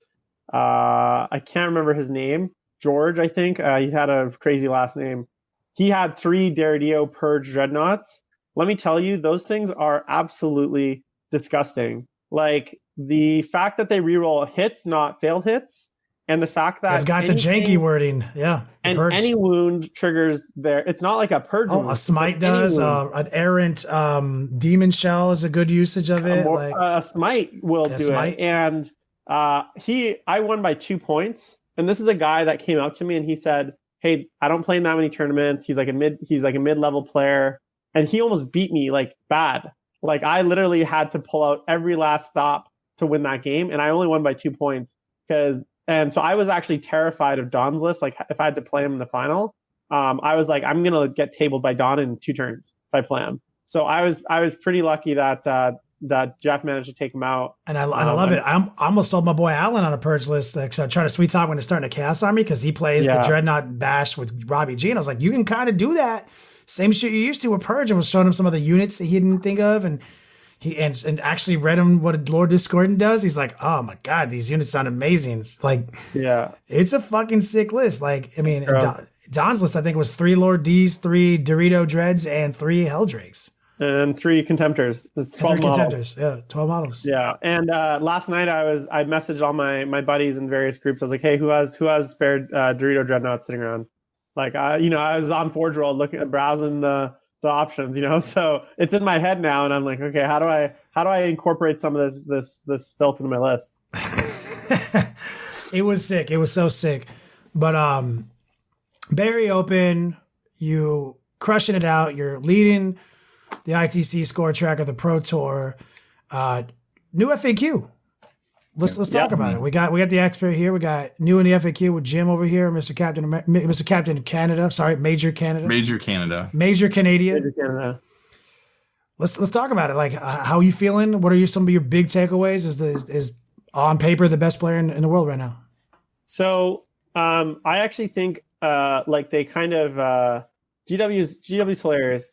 I can't remember his name. George, I think. He had a crazy last name. He had 3 Daradio Purge Dreadnoughts. Let me tell you, those things are absolutely disgusting. Like the fact that they reroll hits, not failed hits. And the fact that they've got the janky wording, and purge. Any wound triggers there. It's not like a purge. Oh, a smite does. An errant demon shell is a good usage of it. A smite will do it. And I won by 2 points. And this is a guy that came up to me and he said, "Hey, I don't play in that many tournaments." He's like a mid-level player, and he almost beat me like bad. Like I literally had to pull out every last stop to win that game, and I only won by 2 points And so I was actually terrified of Don's list. Like if I had to play him in the final, I was like, I'm going to get tabled by Don in 2 turns if I play him. So I was pretty lucky that Jeff managed to take him out. And I love it. I almost sold my boy Alan on a Purge list. Like, trying to sweet talk when it's starting a Chaos Army because he plays the Dreadnought Bash with Robbie G. And I was like, you can kind of do that. same shit you used to with Purge, and was showing him some of the units that he didn't think of, and he and actually read him what Lord Discordant does. He's like, oh my god, these units sound amazing. It's like, it's a fucking sick list. Like, I mean, Don's list I think was 3 Lord D's, 3 Dorito Dreads, and 3 Helldrakes. And 3 Contemptors. It's 12 models. Yeah, 12 models. Yeah. And last night I messaged all my buddies in various groups. I was like, hey, who has spared Dorito Dreadnought sitting around? Like, I was on Forge World browsing the options, so it's in my head now. And I'm like, okay, how do I incorporate some of this filth into my list? It was sick. It was so sick. But Barry Open, you crushing it out. You're leading the ITC score track of the Pro Tour. New FAQ. Let's talk about it. We got the expert here. We got new in the FAQ with Jim over here, Mr. Captain Canada. Sorry, Major Canada. Major Canada. Major Canadian. Major Canada. Let's talk about it. Like, how are you feeling? What are some of your big takeaways? Is on paper the best player in the world right now? So I actually think they kind of GW Slayers,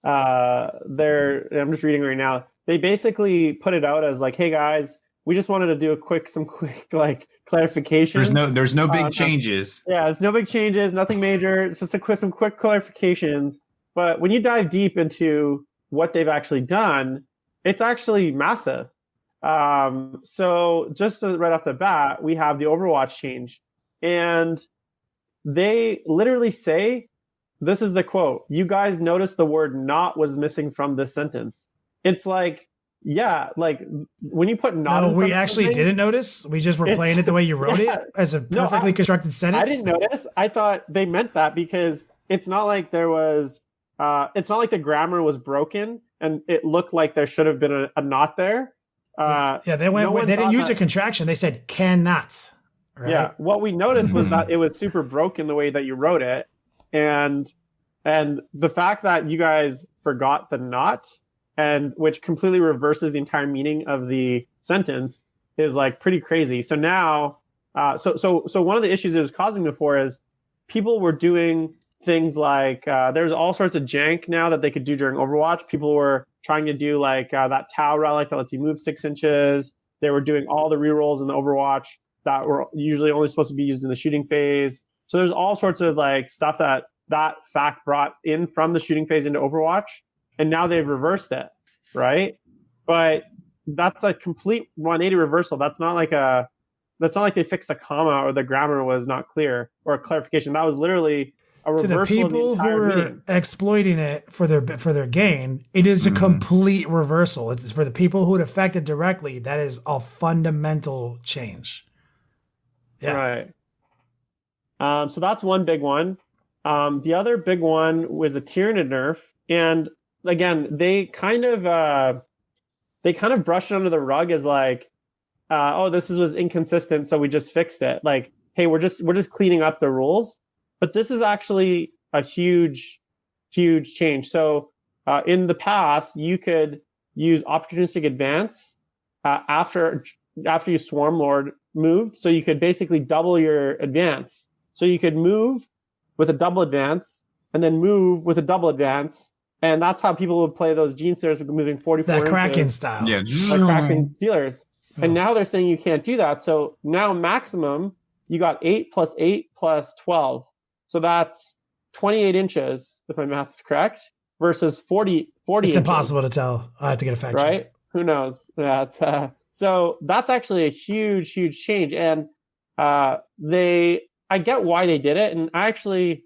I'm just reading right now. They basically put it out as like, hey guys, we just wanted to do some quick like clarification. There's no big changes. Yeah, there's no big changes, nothing major. It's just some quick clarifications. But when you dive deep into what they've actually done, it's actually massive. So just right off the bat, we have the Overwatch change, and they literally say, this is the quote, "You guys noticed the word 'not' was missing from this sentence." It's like, yeah, like when you put "not," no, we actually didn't notice. We just were playing it the way you wrote it as a perfectly constructed sentence. I didn't notice. I thought they meant that because it's not like there was. It's not like the grammar was broken and it looked like there should have been a "not" there. They didn't use a contraction. They said "cannot." Right? Yeah, what we noticed was that it was super broken the way that you wrote it, and the fact that you guys forgot the "not," and which completely reverses the entire meaning of the sentence is like pretty crazy. So now, so one of the issues it was causing before is people were doing things like there's all sorts of jank now that they could do during Overwatch. People were trying to do like that Tau relic that lets you move 6 inches. They were doing all the rerolls in the Overwatch that were usually only supposed to be used in the shooting phase. So there's all sorts of like stuff that fact brought in from the shooting phase into Overwatch, and now they've reversed it, right? But that's a complete 180 reversal. That's not like they fixed a comma or the grammar was not clear or a clarification. That was literally a reversal. To the people who are exploiting it for their gain, it is a complete reversal. It's for the people who it affected directly. That is a fundamental change. Yeah. Right. So that's one big one. The other big one was a Tyranid nerf, and again, they kind of brushed it under the rug as like, this was inconsistent, so we just fixed it. Like, hey, we're just cleaning up the rules. But this is actually a huge change. So in the past, you could use opportunistic advance after you Swarm Lord moved, so you could basically double your advance. So you could move with a double advance and then move with a double advance. And that's how people would play those Gene Stealers moving 44 that inches. Kraken style. Yeah. Like Kraken Stealers. Oh. And now they're saying you can't do that. So now maximum, you got 8 plus 8 plus 12. So that's 28 inches, if my math is correct, versus 40 It's inches. impossible to tell. I have to get a fact check. Right? Who knows? Yeah, so that's actually a huge change. And I get why they did it. And I actually,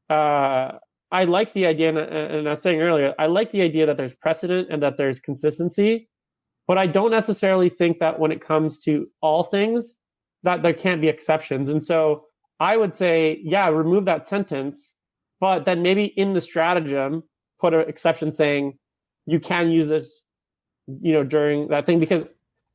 I like the idea, and I was saying earlier, I like the idea that there's precedent and that there's consistency. But I don't necessarily think that when it comes to all things, that there can't be exceptions. And so I would say, yeah, remove that sentence, but then maybe in the stratagem, put an exception saying you can use this, during that thing, because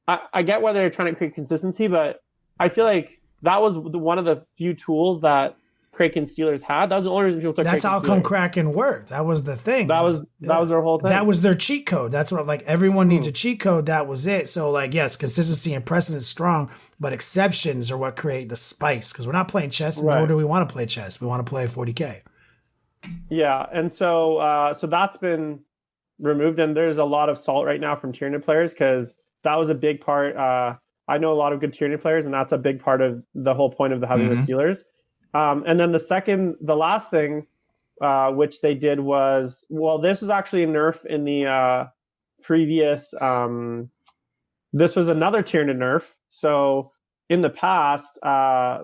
I get why they're trying to create consistency, but I feel like that was one of the few tools that Kraken Stealers had. That was the only reason people took That's Kraken how come Stealers. Kraken worked. That was the thing. That was their whole thing. That was their cheat code. That's what, like, everyone needs a cheat code. That was it. So, like, yes, consistency and precedent is strong, but exceptions are what create the spice, because we're not playing chess, and nor do we want to play chess. We want to play 40K. Yeah, and so that's been removed, and there's a lot of salt right now from Tyranid players because that was a big part. I know a lot of good Tyranid players, and that's a big part of the whole point of the having the Steelers. And then the last thing, which they did was, well, this is actually a nerf in the previous. This was another Tyranid nerf. So in the past,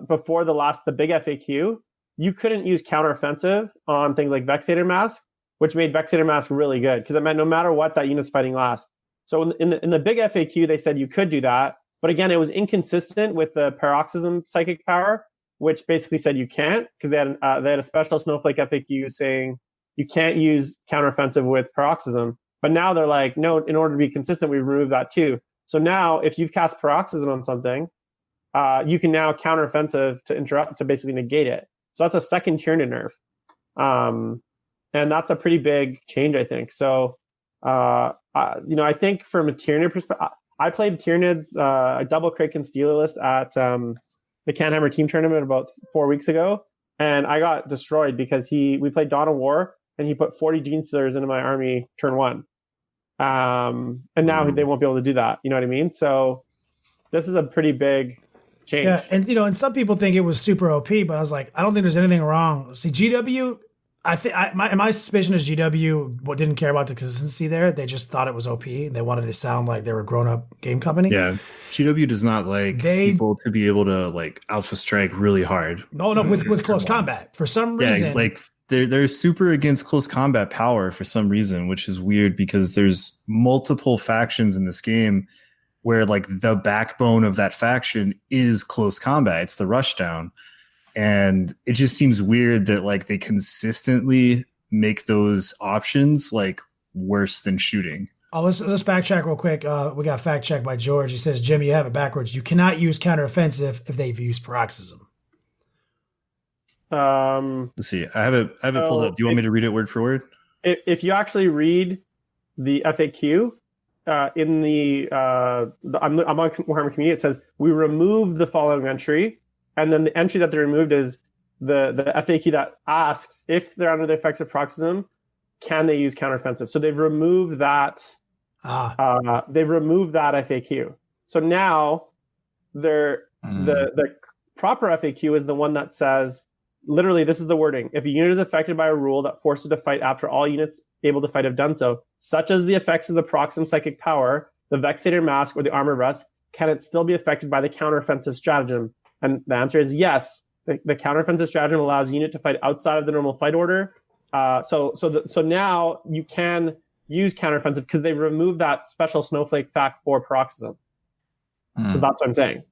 before the big FAQ, you couldn't use counteroffensive on things like Vexator Mask, which made Vexator Mask really good because it meant no matter what, that unit's fighting last. So in the big FAQ, they said you could do that, but again, it was inconsistent with the paroxysm psychic power, which basically said you can't because they had a special snowflake FAQ saying you can't use counteroffensive with paroxysm. But now they're like, no, in order to be consistent, we remove that too. So now if you've cast paroxysm on something, you can now counteroffensive to interrupt, to basically negate it. So that's a second Tyranid nerf. And that's a pretty big change, I think. So, I think from a Tyranid perspective, I played Tyranids, a double Kraken Steeler list at the Canhammer team tournament about 4 weeks ago. And I got destroyed because we played Dawn of War and he put 40 Gene Stealers into my army turn 1. And now they won't be able to do that. You know what I mean? So this is a pretty big change. Yeah, and some people think it was super OP, but I was like, I don't think there's anything wrong. See, GW, my suspicion is GW didn't care about the consistency there. They just thought it was OP. They wanted to sound like they were a grown-up game company. Yeah, GW does not like people to be able to like alpha strike really hard. No, with close combat for some reason. Yeah, like they're super against close combat power for some reason, which is weird because there's multiple factions in this game where like the backbone of that faction is close combat. It's the rushdown. And it just seems weird that like they consistently make those options like worse than shooting. Oh, let's backtrack real quick. We got fact checked by George. He says, Jim, you have it backwards. You cannot use counteroffensive if they've used paroxysm. Let's see. I have it pulled up. Do you want me to read it word for word? If you actually read the FAQ in I'm on Warhammer Community, it says we remove the following entry. And then the entry that they removed is the FAQ that asks if they're under the effects of paroxysm, can they use counteroffensive? So they've removed that. They've removed that FAQ. So now the proper FAQ is the one that says, literally, this is the wording: if a unit is affected by a rule that forces it to fight after all units able to fight have done so, such as the effects of the paroxysm psychic power, the Vexator Mask, or the Armor Rest, can it still be affected by the counteroffensive stratagem? And the answer is yes. The counteroffensive stratagem allows unit to fight outside of the normal fight order. So now you can use counteroffensive because they removed that special snowflake fact for paroxysm. That's what I'm saying.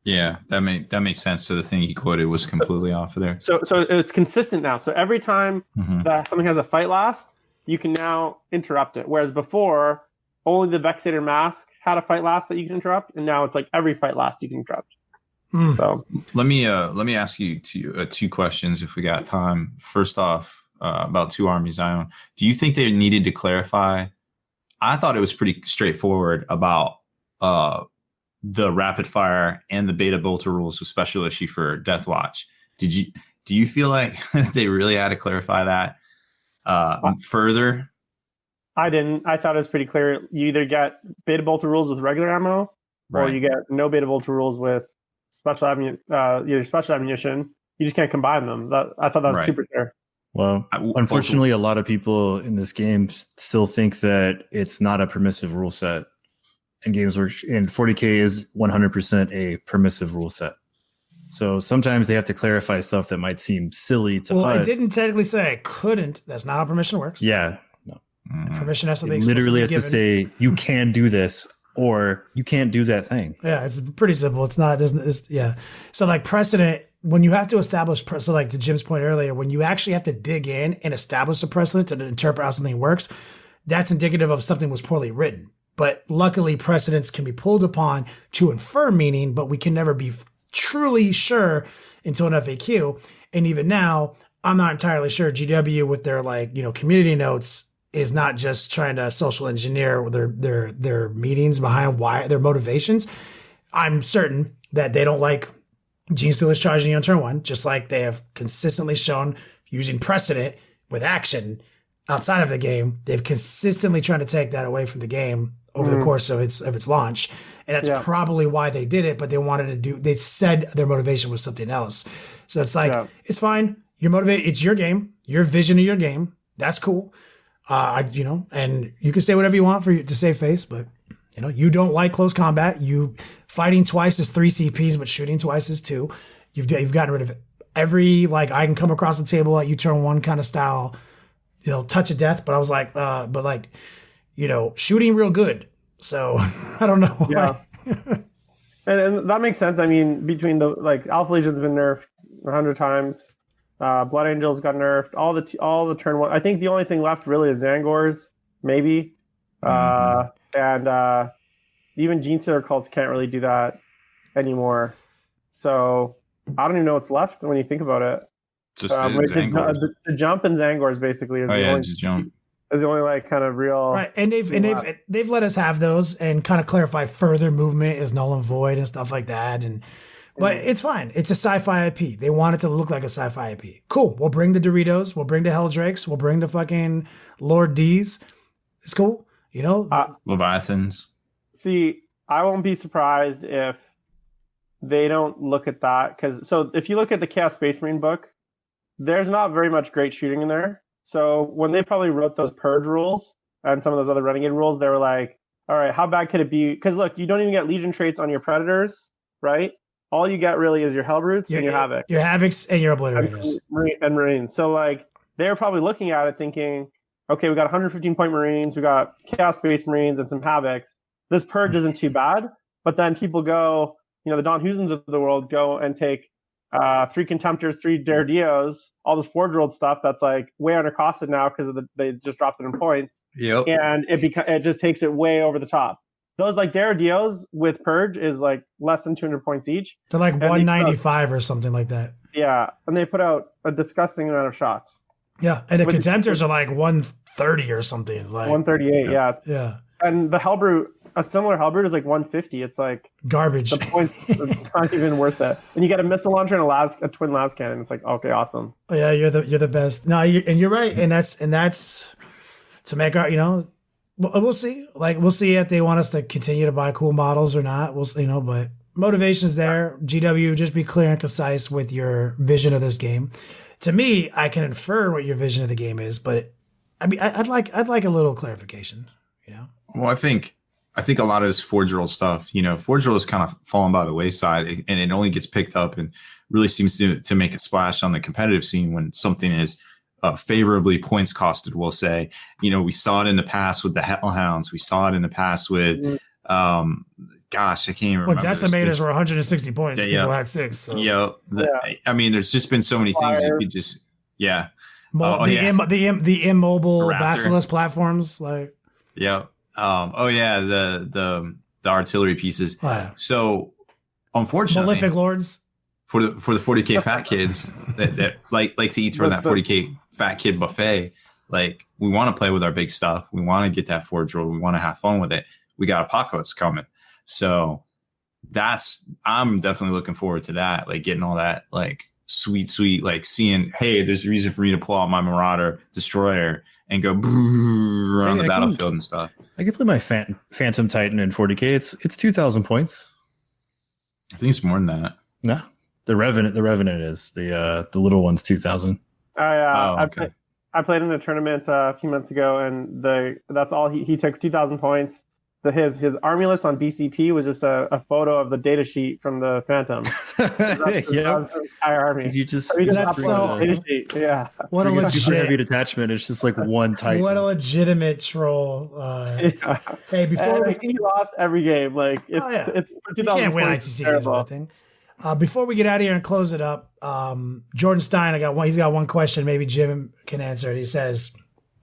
Yeah, that makes sense. So the thing he quoted was completely off of there. So it's consistent now. So every time that something has a fight last, you can now interrupt it. Whereas before, only the Vexator Mask had a fight last that you can interrupt, and now it's like every fight last you can interrupt. So let me ask you two questions if we got time. First off, about two armies I own. Do you think they needed to clarify? I thought it was pretty straightforward about the rapid fire and the beta bolter rules with special issue for Death Watch. Do you feel like they really had to clarify that further? I didn't. I thought it was pretty clear. You either get beta bolter rules with regular ammo, or you get no beta bolter rules with special ammunition. You just can't combine them. I thought that was super clear. Well, unfortunately, a lot of people in this game still think that it's not a permissive rule set. And games where 40K is 100% a permissive rule set. So sometimes they have to clarify stuff that might seem silly to Well, HUD. it didn't technically say I couldn't. That's not how permission works. Yeah. No. Permission has to be literally has given. to say you can do this or you can't do that thing. Yeah, it's pretty simple. It's not. Yeah. So like precedent, when you have to establish, so like to Jim's point earlier, when you actually have to dig in and establish a precedent to interpret how something works, that's indicative of something was poorly written. But luckily, precedents can be pulled upon to infer meaning, but we can never be truly sure until an FAQ. And even now, I'm not entirely sure GW with their community notes is not just trying to social engineer their meanings behind why their motivations. I'm certain that they don't like Gene Stealers charging you on turn 1, just like they have consistently shown using precedent with action outside of the game. They've consistently trying to take that away from the game over the course of its launch. And that's probably why they did it, but they said their motivation was something else. So it's like, it's fine. You're motivated. It's your game, your vision of your game. That's cool. And you can say whatever you want to save face, but you don't like close combat. You fighting twice is 3 CPs, but shooting twice is 2. You've gotten rid of every, like, I can come across the table at you turn 1 kind of style, touch of death. But I was like, shooting real good. So I don't know. Yeah. and that makes sense. I mean, between Alpha Legion's been nerfed 100 times. Blood Angels got nerfed. All the turn 1. I think the only thing left really is Zangors, maybe. And even Gene Stealer cults can't really do that anymore. So I don't even know what's left when you think about it. Just the jump and Zangors basically is just jump. Is the only kind of real right. And they've let us have those and kind of clarify further movement is null and void and stuff like that. But it's fine. It's a sci-fi IP. They want it to look like a sci-fi IP. Cool. We'll bring the Doritos. We'll bring the Helldrakes. We'll bring the fucking Lord D's. It's cool. Leviathans. See, I won't be surprised if they don't look at that. So if you look at the Chaos Space Marine book, there's not very much great shooting in there. So when they probably wrote those Purge rules and some of those other Renegade rules, they were like, all right, how bad could it be? Because look, you don't even get Legion traits on your Predators, right? All you get really is your Hellbrutes and your Havoc. Your Havocs and your Obliterators. And Marines. So they're probably looking at it thinking, okay, we got 115-point Marines, we got Chaos Space Marines and some Havocs. This Purge isn't too bad. But then people go, the Don Husens of the world go and take 3 Contemptors, 3 Daredios, all this Forge-rolled stuff that's way undercosted now because they just dropped it in points. Yep. And it just takes it way over the top. Those Daredios with Purge is less than 200 points each. They're 195 or something like that. Yeah, and they put out a disgusting amount of shots. Yeah, and the Contemptors are 130 or something. 138, yeah. Yeah. And the Hellbrute, a similar Hellbrute is 150. It's garbage. The points, it's not even worth it. And you get a missile launcher and a twin las cannon. It's okay, awesome. Oh, yeah, you're the best. No, you're right, and that's to make our we'll see. We'll see if they want us to continue to buy cool models or not. We'll but motivation's there. GW, just be clear and concise with your vision of this game. To me, I can infer what your vision of the game is, but I'd like a little clarification. Well, I think a lot of this Forge roll stuff, Forge roll is kind of fallen by the wayside, and it only gets picked up and really seems to make a splash on the competitive scene when something is favorably points costed. We'll say, we saw it in the past with the Hellhounds. We saw it in the past with, I can't even remember. Well, Decimators were 160 points. People had 6. So. I mean, there's just been so many things you could just, the immobile Basilisk platforms, the artillery pieces. Oh, yeah. So, unfortunately, Malefic Lords for the 40K fat kids that like to eat from that 40K fat kid buffet. We want to play with our big stuff. We want to get that Forge roll. We want to have fun with it. We got Apocalypse coming, so I'm definitely looking forward to that. Getting all that sweet, seeing, hey, there's a reason for me to pull out my Marauder Destroyer and go around the battlefield and stuff. I can play my Phantom Titan in 40K. It's 2,000 points. I think it's more than that. No, the Revenant is the little one's 2,000. Okay. I played in a tournament a few months ago, and that's all he took 2,000 points. His army list on BCP was just a photo of the data sheet from the Phantom. Yeah, entire army. That's so data sheet. Yeah. What a super heavy detachment. It's just one Titan. What a legitimate troll. Hey, he lost every game. It's you can't win ITC against that thing. Before we get out of here and close it up, Jordan Stein, he's got one question. Maybe Jim can answer it. He says,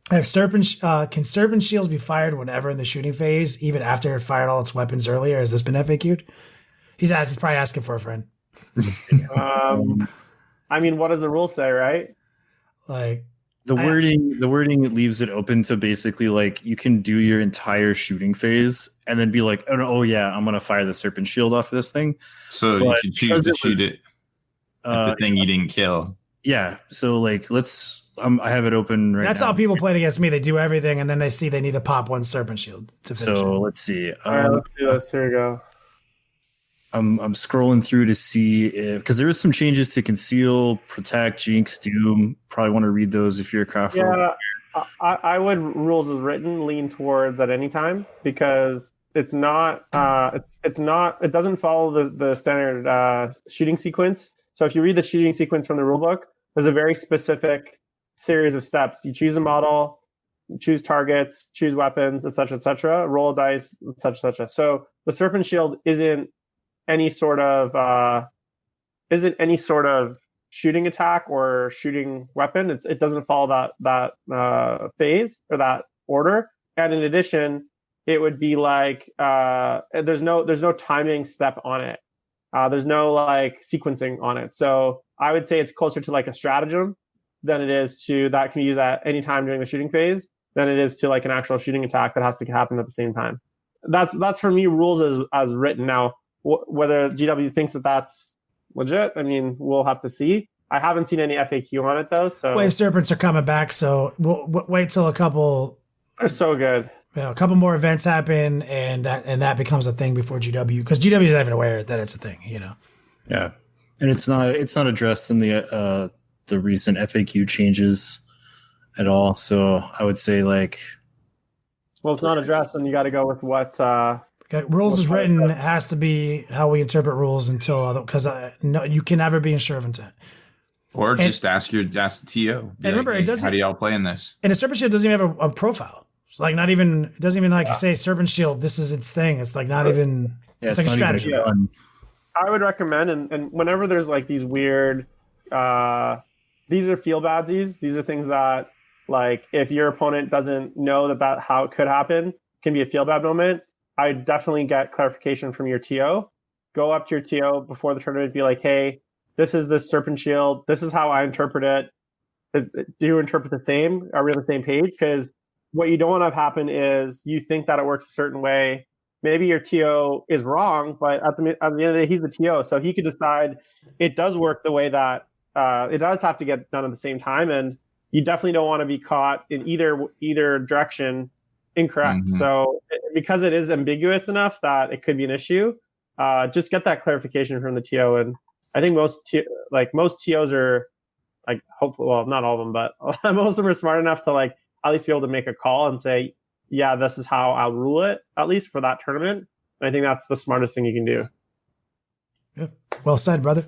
can Serpent Shields be fired whenever in the shooting phase, even after it fired all its weapons earlier? Has this been FAQ'd? He's probably asking for a friend. I mean, what does the rule say, right? The wording leaves it open to basically you can do your entire shooting phase and then be oh yeah, I'm gonna fire the Serpent Shield off of this thing. So you can choose to shoot it at the thing you didn't kill. Yeah. So like, I have it open right That's now. how people played against me. They do everything, and then they see they need to pop one serpent shield to finish So it. let's see. All right, let's do this. Here we go. I'm scrolling through to see if, because there is some changes to conceal, protect, jinx, doom. Probably want to read those if you're a crafter. Yeah, I would rules as written lean towards at any time, because it's not it doesn't follow the standard shooting sequence. So if you read the shooting sequence from the rulebook, there's a very specific series of steps. You choose a model, choose targets, choose weapons, etc., roll a dice, etc. So the serpent shield isn't any sort of shooting attack or shooting weapon. It doesn't follow that phase or that order. And in addition, it would be like there's no timing step on it. There's no like sequencing on it. So I would say it's closer to like a stratagem than it is to that can be used at any time during the shooting phase than it is to like an actual shooting attack that has to happen at the same time. That's for me rules as written. Now, whether GW thinks that that's legit, I mean, we'll have to see. I haven't seen any FAQ on it though. So Wave serpents are coming back, so we'll wait till a couple. They're so good. A couple more events happen, and that becomes a thing before GW, because GW is not even aware that it's a thing, you know. Yeah, and it's not addressed in the recent FAQ changes at all. So I would say like, well, it's not addressed, and you got to go with what. Rules is written has to be how we interpret rules until, because no, you can never be in Shervinton. Or just ask the TO. And remember, it doesn't. How do y'all play in this? And the serpent shield doesn't even have a profile. It's like not even. It doesn't even like say serpent shield. This is its thing. It's like not even. Yeah, it's like a strategy. I would recommend, and whenever there's like these weird, these are feel badsies. These are things that, like, if your opponent doesn't know that how it could happen, can be a feel bad moment. I definitely get clarification from your TO. Go up to your TO before the tournament, be like, hey, this is the serpent shield. This is how I interpret it. Do you interpret the same? Are we on the same page? Because what you don't want to have happen is you think that it works a certain way. Maybe your TO is wrong, but at the end of the day, he's the TO. So he could decide it does work the way that it does have to get done at the same time. And you definitely don't want to be caught in either direction incorrect. Mm-hmm. So because it is ambiguous enough that it could be an issue, just get that clarification from the TO. And I think most TOs are like, hopefully, well, not all of them, but most of them are smart enough to like at least be able to make a call and say, yeah, this is how I'll rule it, at least for that tournament. And I think that's the smartest thing you can do. Yeah. Well said, brother.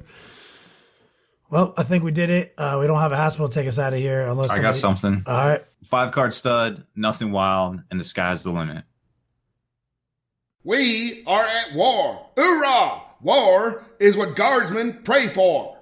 Well, I think we did it. We don't have a Haspil to take us out of here unless I got something. All right. 5-card stud, nothing wild, and the sky's the limit. We are at war. Hoorah! War is what guardsmen pray for.